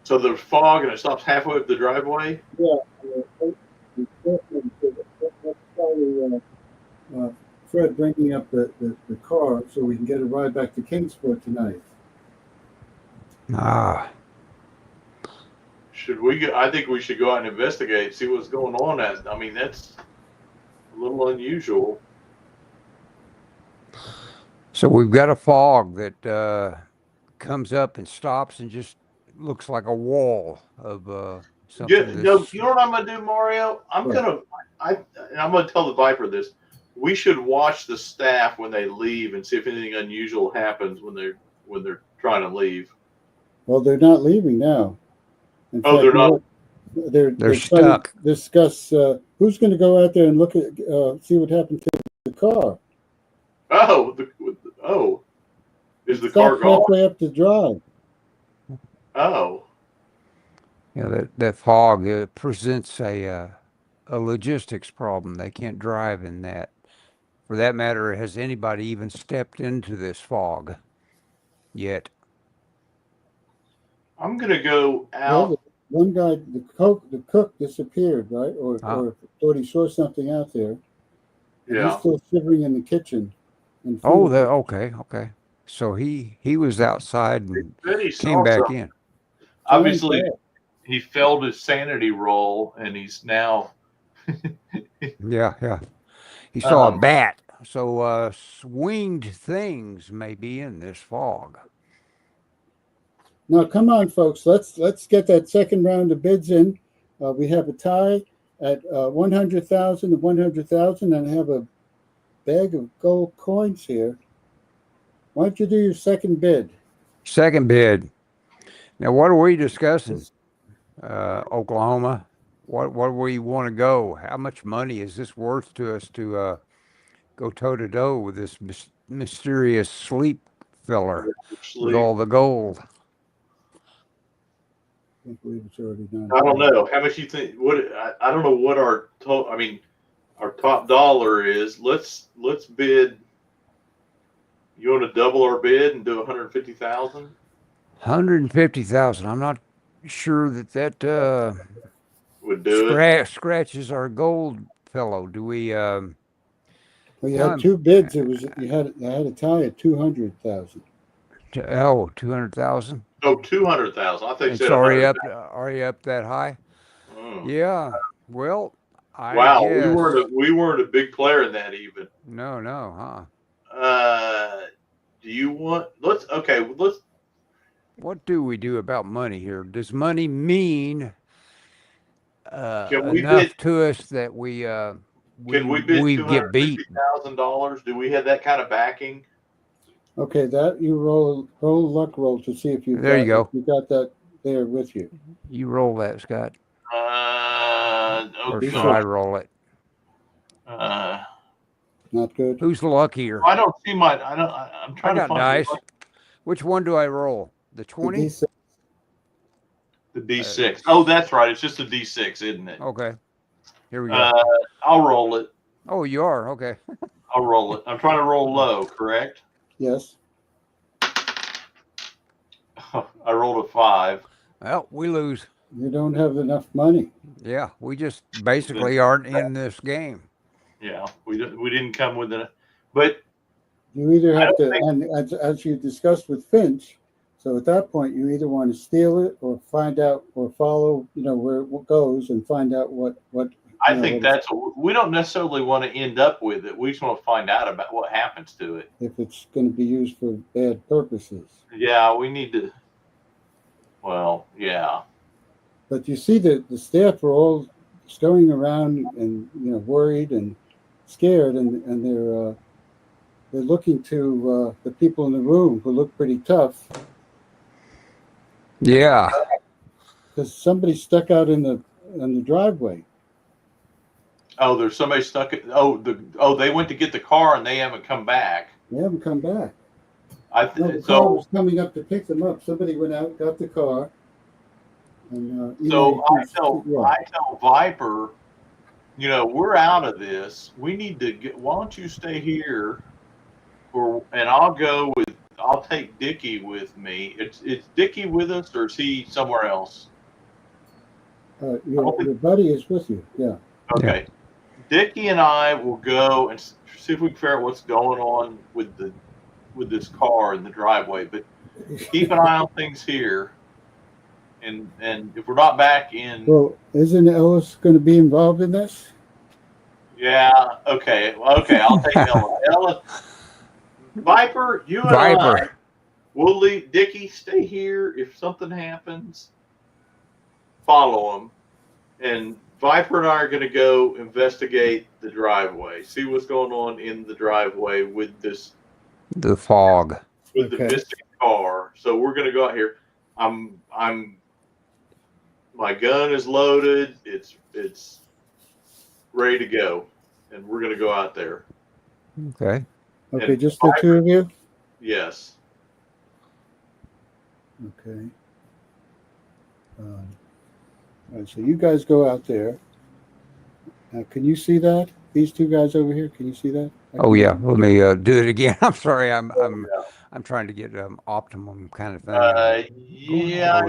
So there's fog and it stops halfway up the driveway? Yeah. That's probably Fred bringing up the car so we can get a ride back to Kingsport tonight. Ah. Should we go? I think we should go out and investigate, see what's going on. That's a little unusual. So we've got a fog that comes up and stops and just looks like a wall of something. You know what I'm gonna do, Mario? I'm gonna tell the Viper this. We should watch the staff when they leave and see if anything unusual happens when they're trying to leave. Well, they're not leaving now. In fact, they're not. They're stuck. To discuss who's going to go out there and look at see what happened to the car. Is the car gone? Halfway up the drive. Oh. Yeah, that fog presents a logistics problem. They can't drive in that. For that matter, has anybody even stepped into this fog yet? I'm gonna go out. Well, one guy, the cook disappeared, right? Or thought he saw something out there. Yeah. He's still shivering in the kitchen. Okay. So he was outside and came back in. Obviously, he failed his sanity roll, and he's now. Yeah. He saw a bat. So winged things may be in this fog. Now, come on, folks. Let's get that second round of bids in. We have a tie at 100,000 and 100,000, and I have a bag of gold coins here. Why don't you do your second bid? Second bid. Now, what are we discussing? Oklahoma. What do we want to go? How much money is this worth to us to go toe to toe with this mysterious sleep filler with all the gold? can't believe it's already done. I don't know how much you think. I don't know what our total. I mean, our top dollar is. Let's bid. You want to double our bid and do 150,000? 150,000. I'm not sure that Would do it. scratches our gold fellow. Do we? Well, you No, had two bids. You had a tie at 200,000. 200,000. Oh, 200,000. I think you It's said already 100,000. up. Already up that high. Mm. Yeah. Well, I Wow, guess. we weren't a big player in that even. No, huh? Do you want? Let's. What do we do about money here? Does money mean Can we enough bid? to us that we Can we bid we get beat? $250,000? Do we have that kind of backing? Okay, that you roll a luck roll to see if you There you go. if you got that there with you. You roll that, Scott, or Okay. should I roll it? Not good. Who's luckier? I don't see my. I'm I trying to got find dice. Which one do I roll? The The 20? D6. the D6. Oh, that's right. It's just a D6, isn't it? Okay. Here we go. I'll roll it. Oh, you are? Okay. I'll roll it. I'm trying to roll low, correct? Yes. I rolled a 5. Well, we lose. You don't have enough money. Yeah, we just basically aren't in this game. Yeah, we didn't come with it, but You either I have don't to, and as you discussed with Finch, so at that point you either want to steal it or find out or follow, where it goes and find out what. I think we don't necessarily want to end up with it. We just want to find out about what happens to it. If it's going to be used for bad purposes. Yeah, we need to. Well, yeah. But you see that the staff are all scurrying around and worried and scared, and they're looking to the people in the room who look pretty tough Yeah. because somebody stuck out in the driveway. Oh, there's somebody stuck. They went to get the car and they haven't come back. They haven't come back. The car So was coming up to pick them up. Somebody went out, got the car, and I tell Viper, we're out of this. We need to get. Why don't you stay here, and I'll take Dickie with me. Is Dickie with us, or is he somewhere else? Your buddy is with you. Yeah. Okay. Dickie and I will go and see if we can figure out what's going on with this car in the driveway. But keep an eye on things here, and if we're not back in. Well, isn't Ellis going to be involved in this? Yeah. Okay. I'll take Ella. Ella, Viper, you and Viper. I. We'll leave Dickie. Stay here. If something happens, follow him, and Viper and I are going to go investigate the driveway, see what's going on in the driveway with this. The fog. With the missing car. So we're going to go out here. My gun is loaded. It's ready to go, and we're going to go out there. Okay. Okay, just the two of you? Yes. Okay. All right, so you guys go out there. Now, can you see that? These two guys over here, can you see that? Oh yeah. Let me do it again. I'm sorry. I'm trying to get optimum kind of thing. Yeah,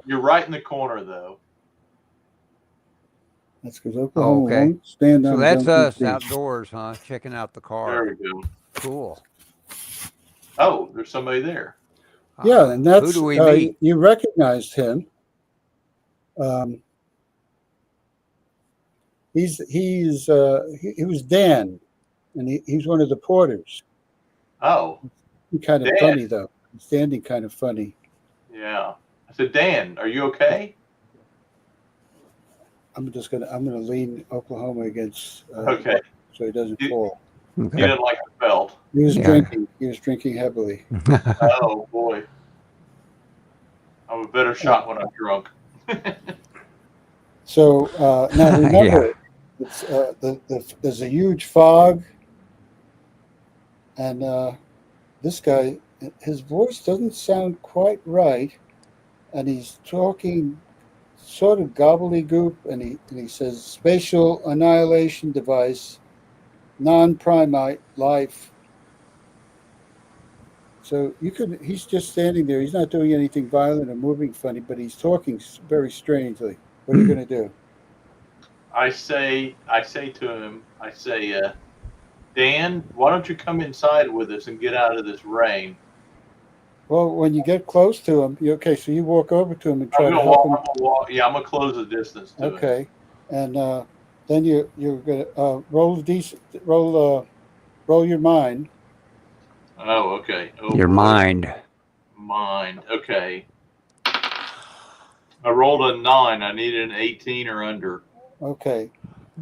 you're right in the corner though. That's because Oklahoma Okay. won't stand on. So that's dumping us feet. outdoors, huh? Checking out the car. There we go. Cool. Oh, there's somebody there. Yeah, and that's who do we meet? You recognized him. He was Dan, and he's one of the porters. Oh, Kind of Dan. funny though. Standing kind of funny. yeah. I said, Dan, are you okay? I'm gonna lean Oklahoma against. Okay. So he doesn't You- fall. He Okay. didn't like the belt. He was Yeah. drinking. He was drinking heavily. Oh boy. I'm a better shot when I'm drunk. So now remember, it's, there's a huge fog, and this guy, his voice doesn't sound quite right. and he's talking sort of gobbledygook, and he says spatial annihilation device, non-primate life. So he's just standing there. He's not doing anything violent or moving funny, but he's talking very strangely. What are you going to do? I say to him, Dan, why don't you come inside with us and get out of this rain? Well, when you get close to him, so you walk over to him and try I'm to gonna help him. walk. Yeah, I'm gonna close the distance to him. Okay, and then you're going to roll your mind. Oh, okay. Oh, Your boy. mind. Mind. Okay. I rolled a 9. I needed an 18 or under. Okay,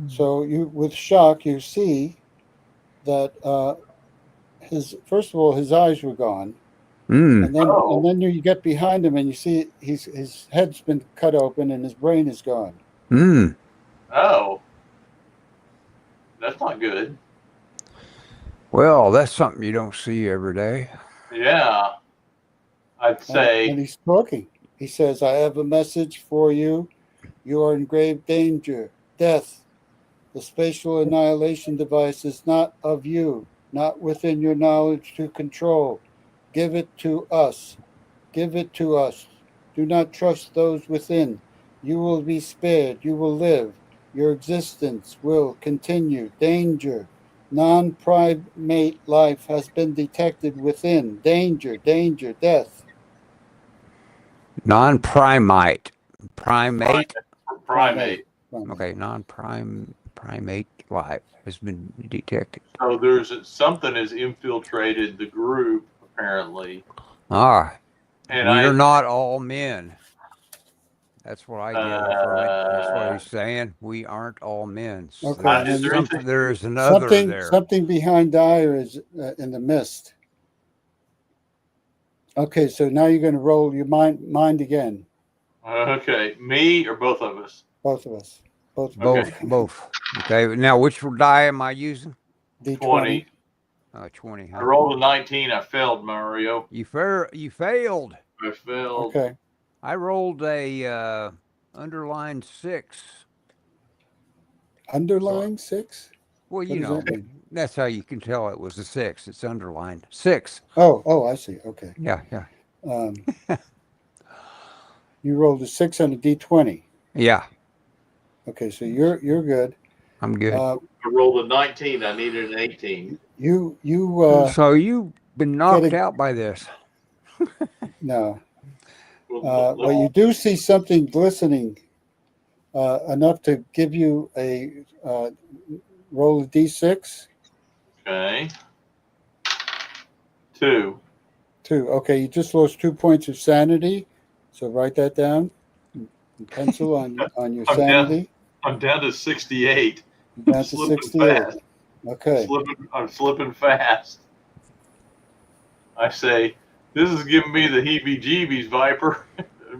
so with shock, you see that first of all, his eyes were gone, Mm. and then you get behind him and you see his head's been cut open and his brain is gone. Mm. Oh, that's not good. Well, that's something you don't see every day. Yeah, I'd say. And he's talking. He says, "I have a message for you. You are in grave danger. Death. The spatial annihilation device is not of you, not within your knowledge to control. Give it to us. Give it to us. Do not trust those within. You will be spared. You will live. Your existence will continue. Danger. Non-primate life has been detected within. Danger, danger, death." Non-primate. Primate? Primate. Okay, non-primate life has been detected. So something has infiltrated the group apparently. Ah, And we're not all men. That's what I gather from it. That's what Uh, he's saying. We aren't all men. So Okay, is there anything- there's another there. Something behind Dyer is in the mist. Okay, so now you're going to roll your mind again. Okay, me or both of us? Both of us. Both. Both. Okay, now which die am I using? D20. 20. I Huh? rolled a 19. I failed, Mario. You failed. I failed. Okay. I rolled a underlined 6. Underline 6? Well, you What does know, that mean? that's how you can tell it was a 6. It's underlined 6. Oh, I see. Okay. Yeah. You rolled a 6 on a D20. Yeah, Okay, so you're good. I'm good. I rolled a 19. I needed an 18. You So you've been knocked out by this. no. Well, Well, you do see something glistening enough to give you a roll of D6. okay. 2. 2. Okay, you just lost 2 points of sanity. So write that down. Pencil on your I'm sanity. I'm down to 68. Down to Slipping 68. fast. Okay. I'm slipping fast. I say, this is giving me the heebie-jeebies, Viper.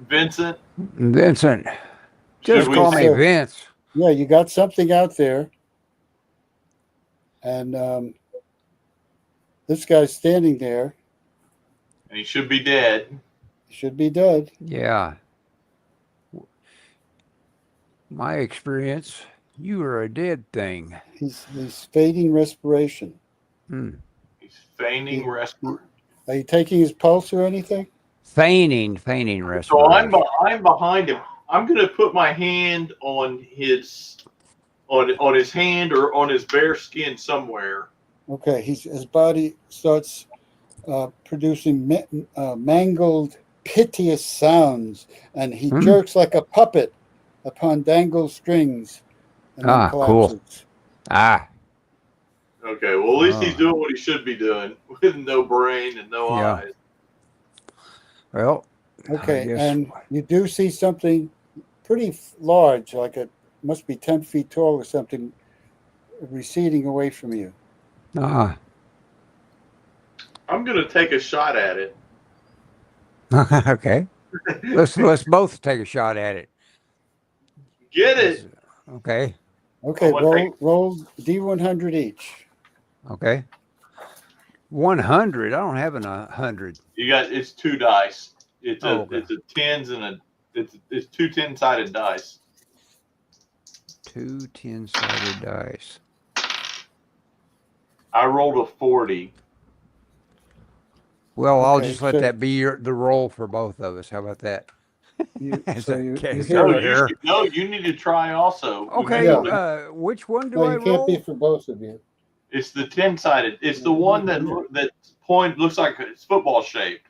Vincent. Vincent. Just Should we call me say- Vince. Yeah, you got something out there. And this guy's standing there. And he should be dead. He should be dead. Yeah. My experience, you are a dead thing. He's fading respiration. Hmm. He's feigning respiration. Are you taking his pulse or anything? Feigning respiration. So I'm behind him. I'm gonna put my hand on his hand or on his bare skin somewhere. Okay, his body starts producing mangled, piteous sounds, and he jerks like a puppet upon dangled strings. And then Cool. collapses. Okay, well at least he's doing what he should be doing with no brain and no Yeah. eyes. Well, Okay, I guess- and you do see something pretty large, like it must be 10 feet tall or something, receding away from you. I'm gonna take a shot at it. Okay. Let's both take a shot at it. Get it? Okay. Okay, Oh, roll D100 each. Okay. 100. I don't have 100. You got it's 2 dice. It's Oh, a okay. it's a tens and a it's two 10-sided dice. 2 10-sided dice. I rolled a 40. Well, I'll Okay, just let so that be the roll for both of us. How about that? you As so a you case hear No, over it. you here. should, no, you need to try also. We Okay, mentioned Yeah. it. which one do No, I you can't be roll? for both of you. It's the 10-sided. It's the Yeah, one that yeah. that point looks like it's football shaped.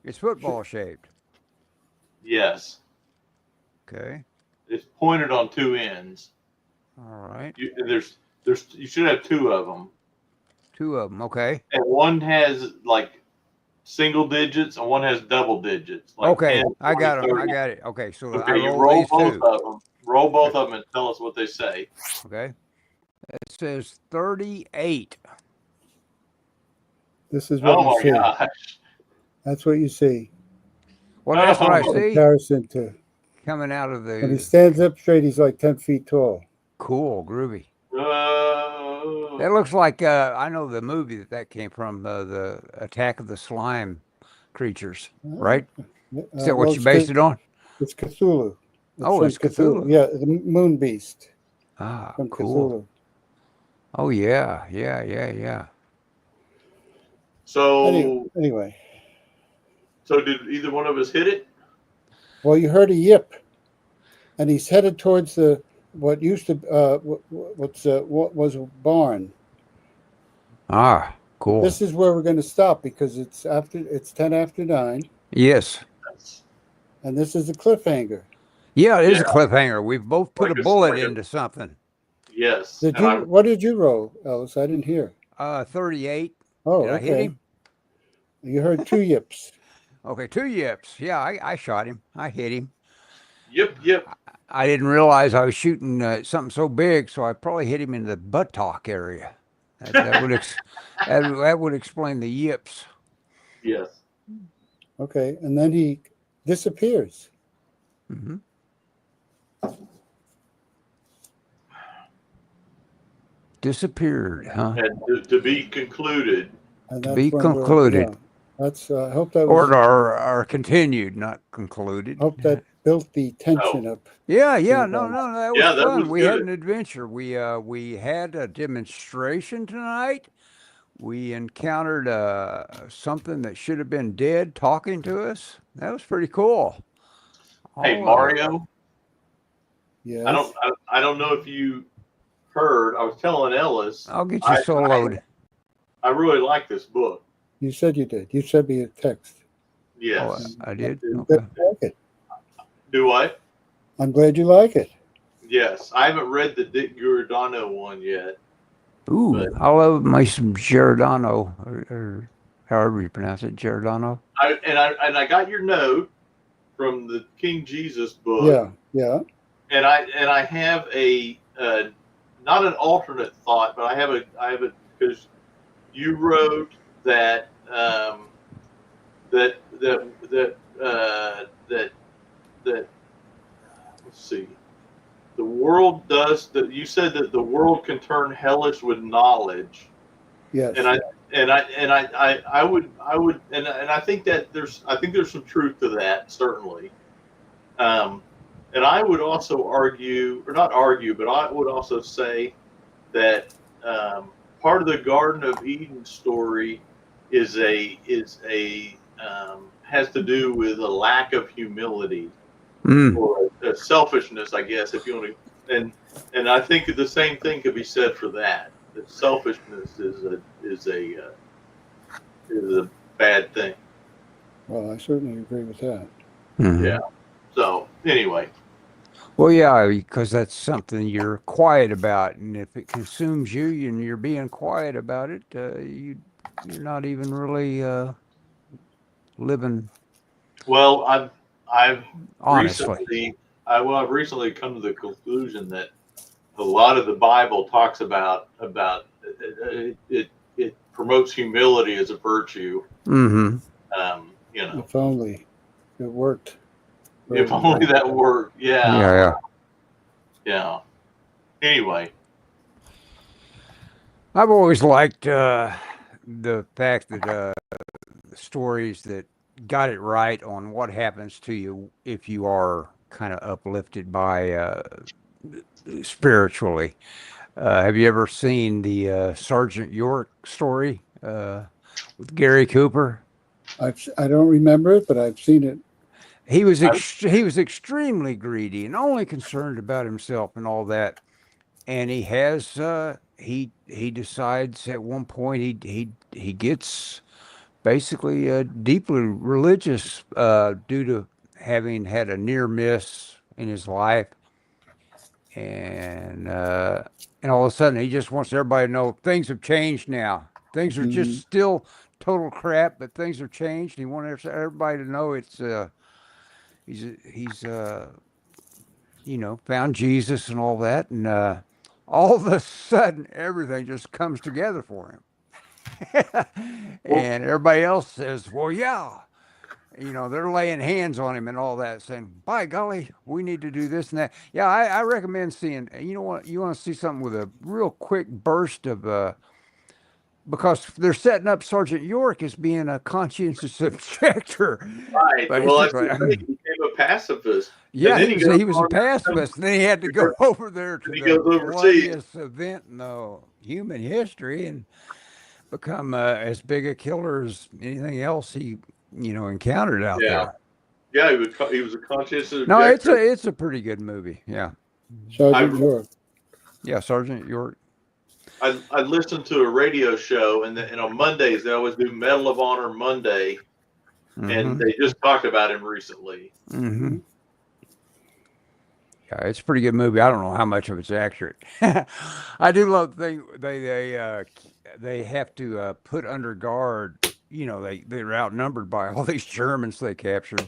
It's football shaped. Yes, Okay. it's pointed on two ends. All right. There's you should have two of them, 2 of them. Okay. and one has like single digits and one has double digits, like Okay. 10, I 20, got them. 30. I got it. Okay. So I Okay, you roll roll these both 2. of them. Roll both of them and tell us what they say. Okay. It says 38. This is what Oh you my see. gosh! That's what you see. Well, that's what I Oh. see Comparison to coming out of when he the stands up straight, he's like 10 feet tall. cool, groovy. Uh, That looks like I know the movie that came from, the Attack of the Slime creatures, right? Is that what Well, you based it on? it's Cthulhu. Oh, from it's Cthulhu. Yeah, the Moon Beast Ah, from cool. Cthulhu. Oh yeah, yeah. Anyway, so did either one of us hit it? well, you heard a yip, and he's headed towards the what used to what was a barn. Ah, cool. This is where we're going to stop because it's 10 after 9, Yes. and this is a cliffhanger. Yeah, it is a Yeah. cliffhanger. We've both put Like a a- bullet like a- into something. Yes. Did And you? What did you roll, Ellis? I didn't hear. 38. Oh, Did I hit okay. him? You heard 2 yips. Okay, 2 yips. Yeah, I shot him. I hit him. Yep. I didn't realize I was shooting something so big, so I probably hit him in the buttock area. That would that would explain the yips. Yes. Okay, and then he disappears. Hmm. Disappeared, huh? And to be concluded. And To that's be when concluded. that's. I hope that was. Or continued, not concluded. Hope that built the tension up. Yeah, So, no, that was Yeah, that fun. was We had good. an adventure. We had a demonstration tonight. We encountered something that should have been dead talking to us. That was pretty cool. Hey, All of it. Mario. Yes. I don't know if you heard. I was telling Ellis. I'll get you soloed. I really like this book. You said you did. You sent me a text. Yes. I did. Good. Okay. I like it. Do I? I'm glad you like it. Yes. I haven't read the Dick Giordano one yet. Ooh, But- I love me some Giordano, or however you pronounce it, Giordano. I got your note from the King Jesus book. Yeah. And I have a not an alternate thought, but I have a because you wrote that that let's see, the world does that. You said that the world can turn hellish with knowledge, Yes. and I would and I think that there's some truth to that, certainly. And I would also argue, or not argue, but I would also say that part of the Garden of Eden story has to do with a lack of humility or a selfishness, I guess, if you want to. And I think the same thing could be said for that. That selfishness is a bad thing. Well, I certainly agree with that. Mhm. Yeah. So anyway. Well, yeah, because that's something you're quiet about, and if it consumes you and you're being quiet about it, you're not even really living Well, I've honestly. I've recently come to the conclusion that a lot of the Bible talks about it promotes humility as a virtue. Mm-hmm. If only it worked. If only that worked. Yeah. Yeah. Anyway. I've always liked the fact that the stories that got it right on what happens to you if you are kind of uplifted by spiritually. Have you ever seen the Sergeant York story with Gary Cooper? I don't remember it, but I've seen it. He was extremely greedy and only concerned about himself and all that. And he has he decides at one point he gets basically deeply religious due to having had a near miss in his life, and all of a sudden he just wants everybody to know things have changed now. Things are just still total crap, but things have changed. He wants everybody to know it's he's found Jesus and all that, and all of a sudden everything just comes together for him. And everybody else says, well, yeah, they're laying hands on him and all that, saying, by golly, we need to do this and that. Yeah, I recommend seeing, you know what, you want to see something with a real quick burst of, because they're setting up Sergeant York as being a conscientious objector. Right. Well, that's Basically. the thing. He became a pacifist. Yeah, And then he was a pacifist, and then he had to go over there to he the goes overseas. bloodiest event in human history and become as big a killer as anything else he, encountered out Yeah. there. Yeah, he was a conscientious objector. No, it's a pretty good movie. Yeah, Sergeant York. yeah, Sergeant York. I listened to a radio show, and on Mondays they always do Medal of Honor Monday, and they just talked about him recently. Mm-hmm. Yeah, it's a pretty good movie. I don't know how much of it's accurate. I do love the thing they have to put under guard. They're outnumbered by all these Germans they captured,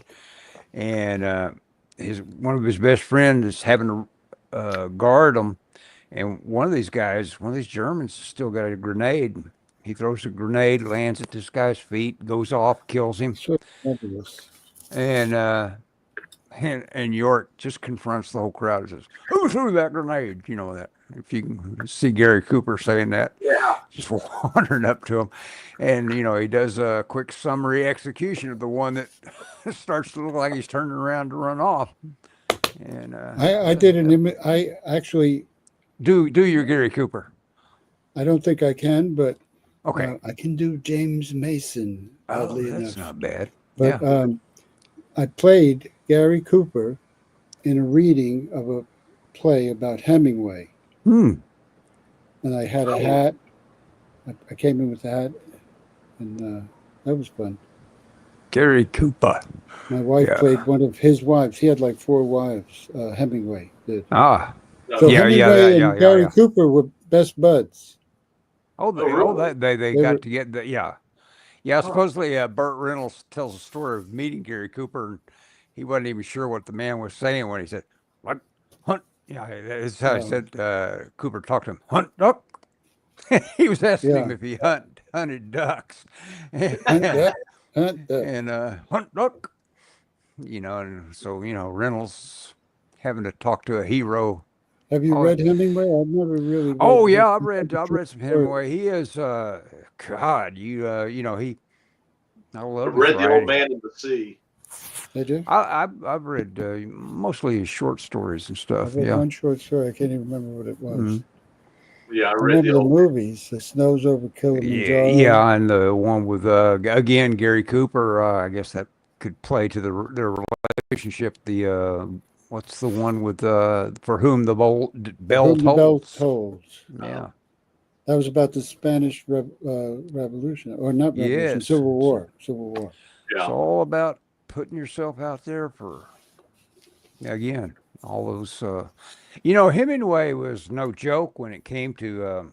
and one of his best friends is having to guard them. And one of these Germans, still got a grenade. He throws a grenade, lands at this guy's feet, goes off, kills him. So fabulous. And York just confronts the whole crowd and says, "Who threw that grenade?" You know that. If you can see Gary Cooper saying that, Yeah. just wandering up to him, and he does a quick summary execution of the one that starts to look like he's turning around to run off. And I did I actually. Do your Gary Cooper. I don't think I can, but Okay. I can do James Mason. Oddly That's enough, not bad. but Yeah. I played Gary Cooper in a reading of a play about Hemingway, Hmm. and I had a hat. I came in with a hat, and that was fun. Gary Cooper. My wife Yeah. played one of his wives. He had like 4 wives. Hemingway did. Ah. So Yeah, Hemingway and Gary yeah. Cooper were best buds. really? They They got were- together. Yeah. Yeah, supposedly Burt Reynolds tells a story of meeting Gary Cooper, and he wasn't even sure what the man was saying when he said, "What? Hunt?" Yeah, that's how he said Cooper talked to him. Hunt duck? He was asking him Yeah. if he hunted ducks. Hunt duck, hunt duck. And hunt duck. And so, Reynolds having to talk to a hero. Have you Oh, read Hemingway? I've never really. Oh read yeah, his- I've read some Hemingway. He is God, I I love his read The writing. Old Man in the Sea. Did you? I've read mostly his short stories and I stuff. read Yeah. one short story. I can't even remember what it was. Mhm. Yeah, I I read remember the the old. movies. The Snows Over Kilimanjaro. Yeah, and the one with again Gary Cooper. I guess that could play to their relationship. The what's the one with For Whom the Bell Whom the Bell Tolls? Tolls. Yeah. That was about the Spanish Revolution, or not Revolution, Yes. Civil War. Civil War. Yeah. It's all about putting yourself out there for, again, all those. Hemingway was no joke when it came to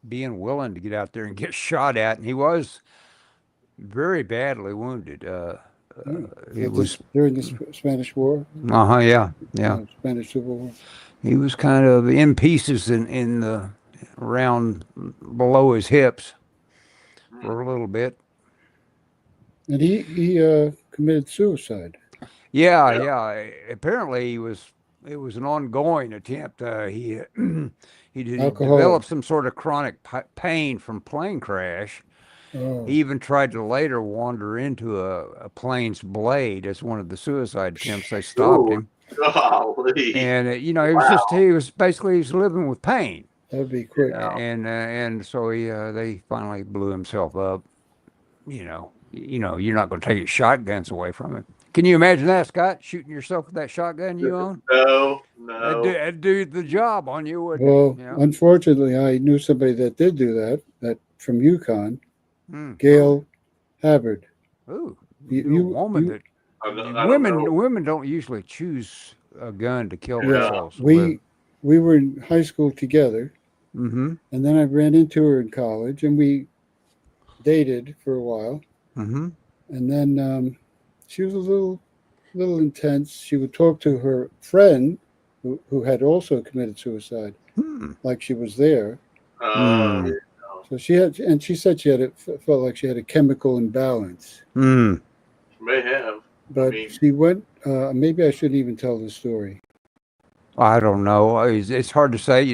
being willing to get out there and get shot at, and he was very badly wounded. It was, during the Spanish War. yeah. Spanish Civil War. He was kind of in pieces in the around below his hips for a little bit. And he committed suicide. Yeah. Apparently, it was an ongoing attempt. He Alcoholic. developed some sort of chronic pain from plane crash, Oh, He even tried to later wander into a plane's blade as one of the suicide attempts. They stopped Ooh. him, Golly. and he was basically living with pain, that'd be quick. and so they finally blew himself up. You're not going to take his shotguns away from him. Can you imagine that, Scott? Shooting yourself with that shotgun you own? No. That'd do the job on you, wouldn't Well, it? Yeah. unfortunately, I knew somebody that did do that from Yukon, Mm. Gail Havard. Ooh, You- you're a you- woman you- that I don't know. women don't usually choose a gun to kill Yeah. themselves We were in high school together, with. Mm-hmm. and then I ran into her in college, and we dated for a while. Mm-hmm. And then she was a little intense. She would talk to her friend who had also committed suicide, Hmm. like she was there. Uh, So she said felt like she had a chemical imbalance. Hmm. May have. But mean- she went. Maybe I shouldn't even tell the story. I don't know. It's hard to say.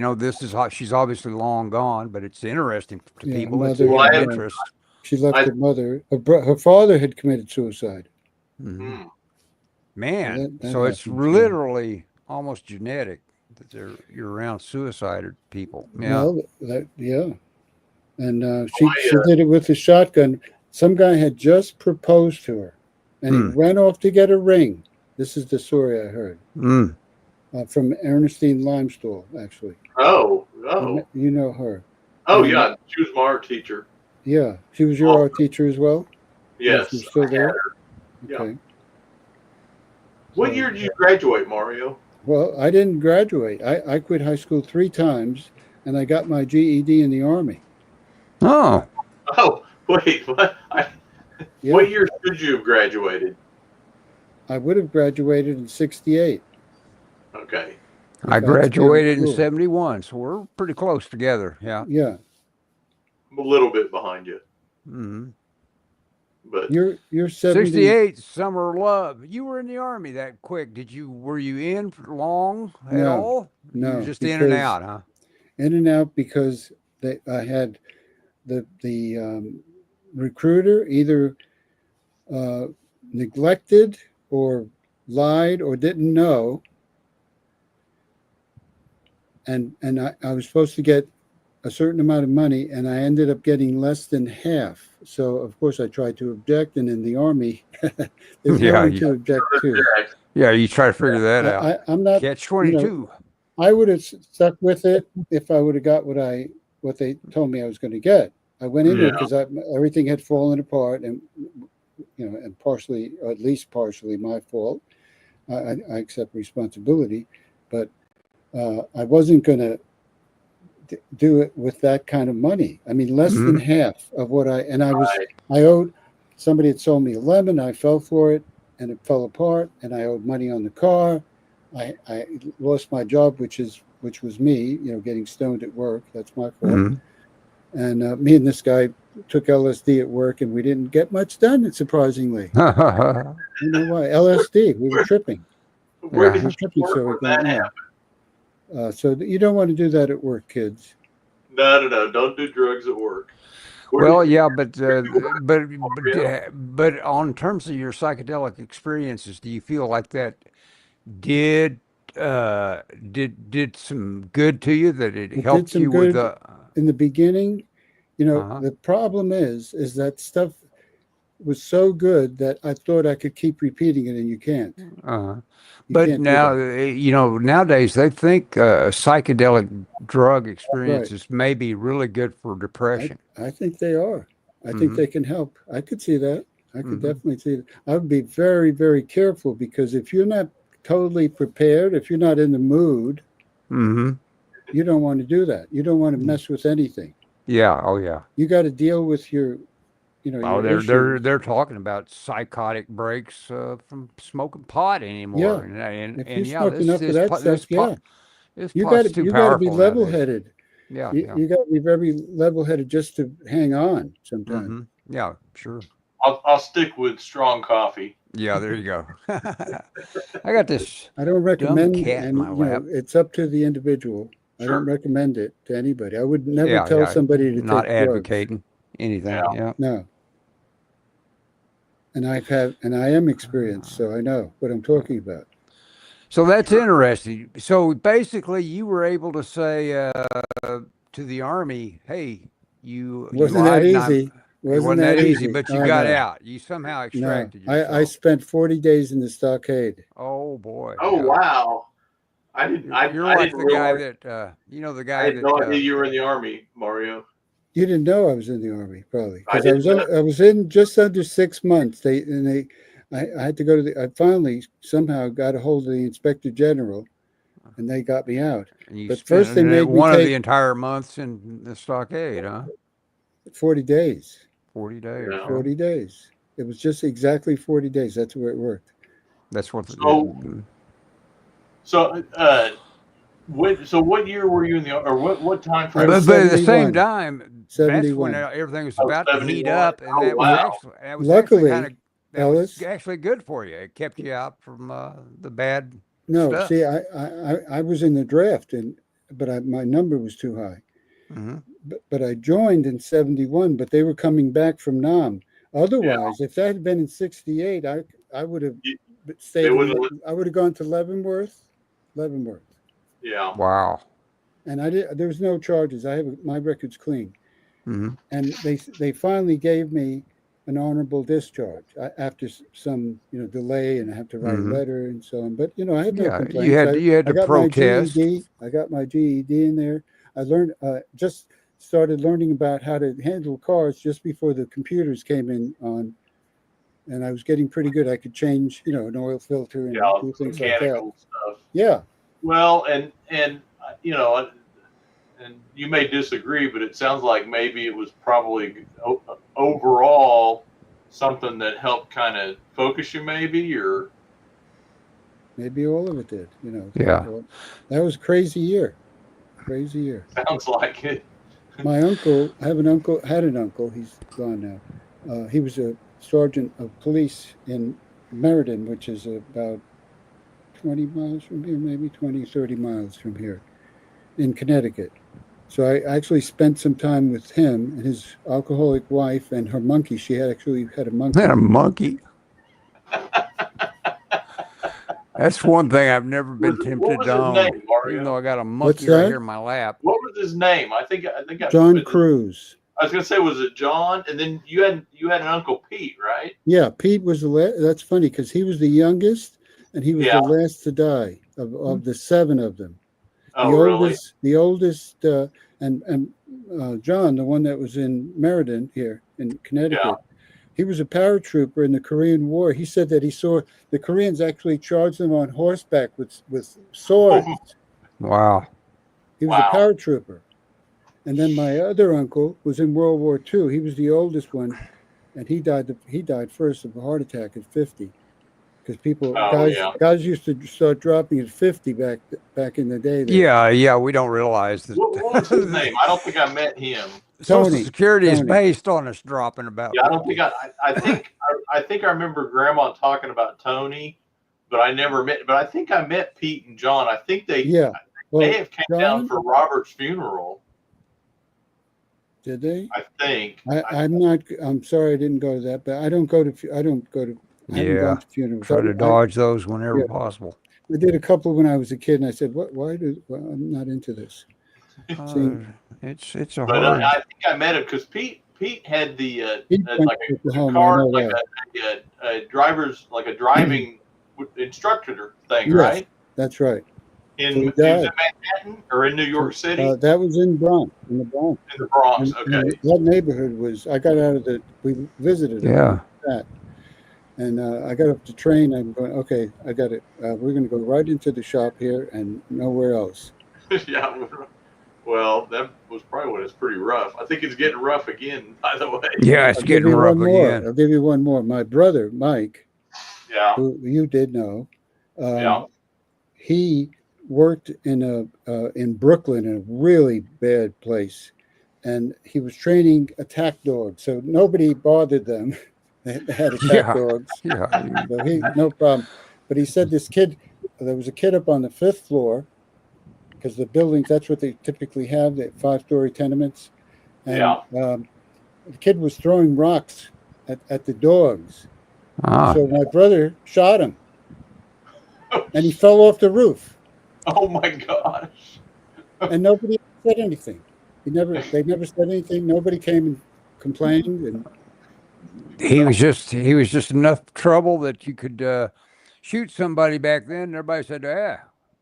She's obviously long gone, but it's interesting to Yeah, people. It's mother- of Well, interest. She left I- her mother. Her father had committed suicide. Mhm. Hmm. Man, that so it's happens, yeah. literally almost genetic that you're around suicide people. Yeah. Well, yeah. And I, she did it with a shotgun. Some guy had just proposed to her, and he ran off to get a ring. This is the story I heard Mm. from Ernestine Limestall, actually. Oh. You know her. Oh, yeah. She was my art teacher. Yeah. She was your art teacher as well? Yes. She's still I had there? her. Yeah. Okay. What So- year did you graduate, Mario? Well, I didn't graduate. I quit high school 3 times, and I got my GED in the Army. Oh, Oh, wait. What? Yeah. What year should you have graduated? I would have graduated in 68. Okay. I If I'd stayed in graduated in school. 71, so we're pretty close together. Yeah. Yeah. I'm a little bit behind you, Hmm. but You're 70. 68, summer love. You were in the Army that quick. Were you in for long at No, all? You no, were just in and because- out, huh? In and out because I had the recruiter either neglected or lied or didn't know, and I was supposed to get a certain amount of money, and I ended up getting less than half. So of course I tried to object, and in the Army, there's Yeah, nothing you- to object to. Yeah, you try to figure that out. I'm not. Catch 22. I would have stuck with it if I would have got what they told me I was going to get. I went into it because everything had fallen apart, and and partially, or at least partially, my fault. I accept responsibility, but I wasn't going to do it with that kind of money. I mean, less than half of what I owed. Somebody had sold me a lemon. I fell for it, and it fell apart. And I owed money on the car. I lost my job, which was me, getting stoned at work. That's my fault. Mhm. And me and this guy took LSD at work, and we didn't get much done, surprisingly. You know why? LSD. We were tripping. where Yeah. We did were you tripping, work so we when got that on. happened? So you don't want to do that at work, kids. No. Don't do drugs at work. Well, yeah, but Yeah. but on terms of your psychedelic experiences, do you feel like that did some good to you? That it did helped some you with good. the In the beginning, Uh-huh. the problem is that stuff was so good that I thought I could keep repeating it, and you can't. uh You But can't do now, that. nowadays they think psychedelic drug experiences may be really good for depression. I think they are. I think Mhm. they can help. I could see that. I could Mhm. definitely see that. I would be very, very careful, because if you're not totally prepared, if you're not in the mood, Hmm. you don't want to do that. You don't want to mess with anything. Yeah. Oh, yeah. You got to deal with your, Oh, your issues. they're talking about psychotic breaks from smoking pot anymore. Yeah. And If you yeah, smoke enough of that stuff, yeah. This You pot's got too to be powerful level nowadays. headed. Yeah. You, Yeah. you got to be very level headed just to hang on sometimes. Mhm. Yeah. Sure. I'll stick with strong coffee. Yeah. There you go. I got this. I don't recommend, cat in and my lap. it's up to the individual. I Sure. don't recommend it to anybody. I would never Yeah, tell yeah. somebody to Not take drugs. advocating. anything. Yeah. Yeah. No. And I am experienced, so I know what I'm talking about. So that's interesting. So basically, you were able to say to the Army, "Hey, you Wasn't that lied, and easy? it wasn't that easy, but you I got know. out. You somehow No, extracted I yourself." spent 40 days in the stockade. Oh boy. Oh yeah. wow! I didn't. You're I like didn't the guy realize. that the I guy had no idea that you were in the Army, Mario. You didn't know I was in the Army, probably, I because I was didn't know. I was in just under 6 months. I had to go to I finally somehow got a hold of the Inspector General, and they got me out. and you But spent first they made me one of the take entire months in the stockade, huh? 40 days. 40 days. Yeah. 40 days. It was just exactly 40 days. That's where it worked. That's what. So, what year were you in the, or what time frame? was But at the same 71. time, that's when 71. everything was Oh, about to heat 71. up, and Oh, that was wow. actually Luckily, kind of that was Ellis. actually good for you. It kept you out from the bad No, stuff. see, I was in the draft, but my number was too high. hmm But I joined in 71, but they were coming back from Nam. Otherwise, if that had been in 68, I would have You- stayed. they would've- I would have gone to Leavenworth, Yeah. Wow. and there was no charges. My record's clean, hmm and they finally gave me an honorable discharge after some delay, and I have to write Mhm. a letter and so on. But I had no Yeah, complaints. you had I to got protest. my GED. I got my GED in there. I learned just started learning about how to handle cars just before the computers came in on, and I was getting pretty good. I could change an oil filter and Yeah. do things like that. Mechanical stuff. Yeah, Well, and and you may disagree, but it sounds like maybe it was probably overall something that helped kind of focus you, maybe, or maybe all of it did. Yeah. That was a crazy year. Crazy year. sounds like it. My uncle, had an uncle, he's gone now. He was a sergeant of police in Meriden, which is about 20 miles from here, maybe 20, 30 miles from here in Connecticut. So I actually spent some time with him and his alcoholic wife and her monkey. She actually had a monkey. And a monkey. That's one thing I've never been What tempted was to his own, name, Mario? even though I got a What's monkey right that? here in my lap. What was his name? I think John Cruz. I was gonna say, was it John? And then you had an Uncle Pete, right? Yeah, Pete was the last. That's funny because he was the youngest and he was Yeah. the last to die of the 7 of them. Oh, really? The oldest, and John, the one that was in Meriden here in Connecticut, Yeah. he was a paratrooper in the Korean War. He said that he saw the Koreans actually charge them on horseback with swords. Wow. He was Wow. a paratrooper. And then my other uncle was in World War II. He was the oldest one, and he died first of a heart attack at 50. Because guys used to start dropping at 50 back in the day. Yeah, we don't realize that. What was his name? I don't think I met him. Social Tony. Security is Tony. based on us dropping about. Yeah, I don't 50. think I think I remember Grandma talking about Tony, but I never met. But I think I met Pete and John. I think they may have came down for Robert's funeral. Did they? I think. I'm sorry I didn't go to that, but I haven't gone to funerals. Try to dodge those whenever possible. I did a couple when I was a kid, and I said, "Why I'm not into this." It's a But hard. I think I met him because Pete had the Pete went like to a Oklahoma, car, I know like that. a driver's, like a driving instructor thing, Yes. right? That's right. In So he was died. it Manhattan or in New York City? That was in the Bronx. In the Bronx. Okay. And that neighborhood was. I got out of we visited. Yeah. That. And I got up the train. I'm going, okay, I got it. We're going to go right into the shop here and nowhere else. Yeah. Well, that was probably when it's pretty rough. I think it's getting rough again, by the way. Yeah, it's I'll getting give you rough one more. again. I'll give you one more. My brother, Mike, Yeah. who you did know, Yeah. he worked in Brooklyn in a really bad place. And he was training attack dogs. So nobody bothered them. They had attack dogs. Yeah. So no problem. But he said there was a kid up on the 5th floor, because the buildings, that's what they typically have, the 5-story tenements. And the kid was throwing rocks at the dogs. Ah, So my brother shot him, and he fell off the roof, Oh my gosh. and nobody said anything. They never said anything. Nobody came and complained, and he was just enough trouble that you could shoot somebody back then. And everybody said, "Yeah,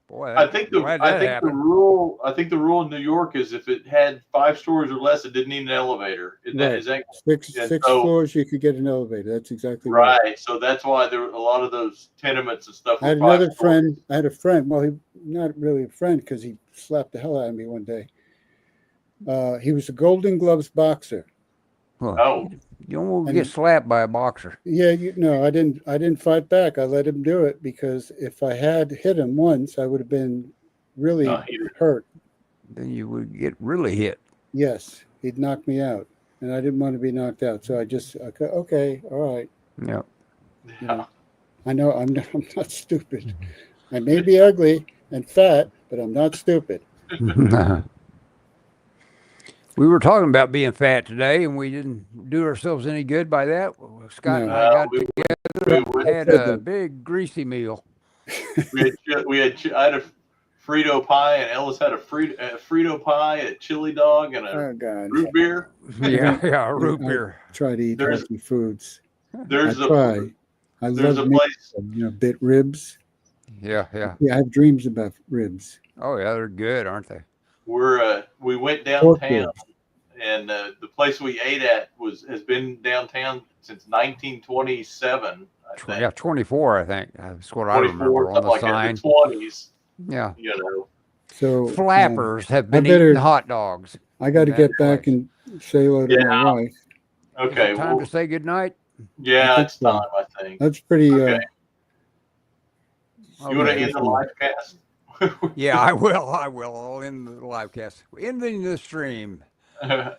boy, I think the glad I that think the happened." rule I think the rule in New York is if it had 5 stories or less, it didn't need an elevator. Right. Is that six and six so floors you could get an elevator. That's exactly right. right? So that's why there a lot of those tenements and stuff I were had 5 another stories. friend. I had a friend. Well, he not really a friend because he slapped the hell out of me one day. He was a Golden Gloves boxer. Well, Oh. you don't want to And- get slapped by a boxer. Yeah, no, I didn't. I didn't fight back. I let him do it because if I had hit him once, I would have been really He- hurt. Then you would get really hit. Yes, he'd knock me out, and I didn't want to be knocked out. So I just okay, all right. Yeah. You know, I know I'm not stupid. I may be ugly and fat, but I'm not stupid. We were talking about being fat today, and we didn't do ourselves any good by that. Scott and I got we together, had a big greasy meal. I had a Frito pie, and Ellis had a Frito pie, a chili dog, and a Oh God, root beer. Yeah, root beer. try to eat There's- healthy foods. There's I a try. I there's a love place. bit ribs. Yeah. Yeah, I have dreams about ribs. Oh, yeah, they're good, aren't they? We went Pork downtown, ribs. and the place we ate at has been downtown since 1927. I think. Yeah, 24, I think. That's what I 24, remember on something the like sign. that. The 20s, Yeah. you know. So Flappers have been better- eating hot dogs. I got to That get back place. and say hello to my wife. Okay, Is it time well, to say goodnight? yeah, I think it's so. time. I think. That's pretty. Okay. You want to Okay. end the live cast? Yeah, I will. I'll end the live cast. Ending the stream. Okay.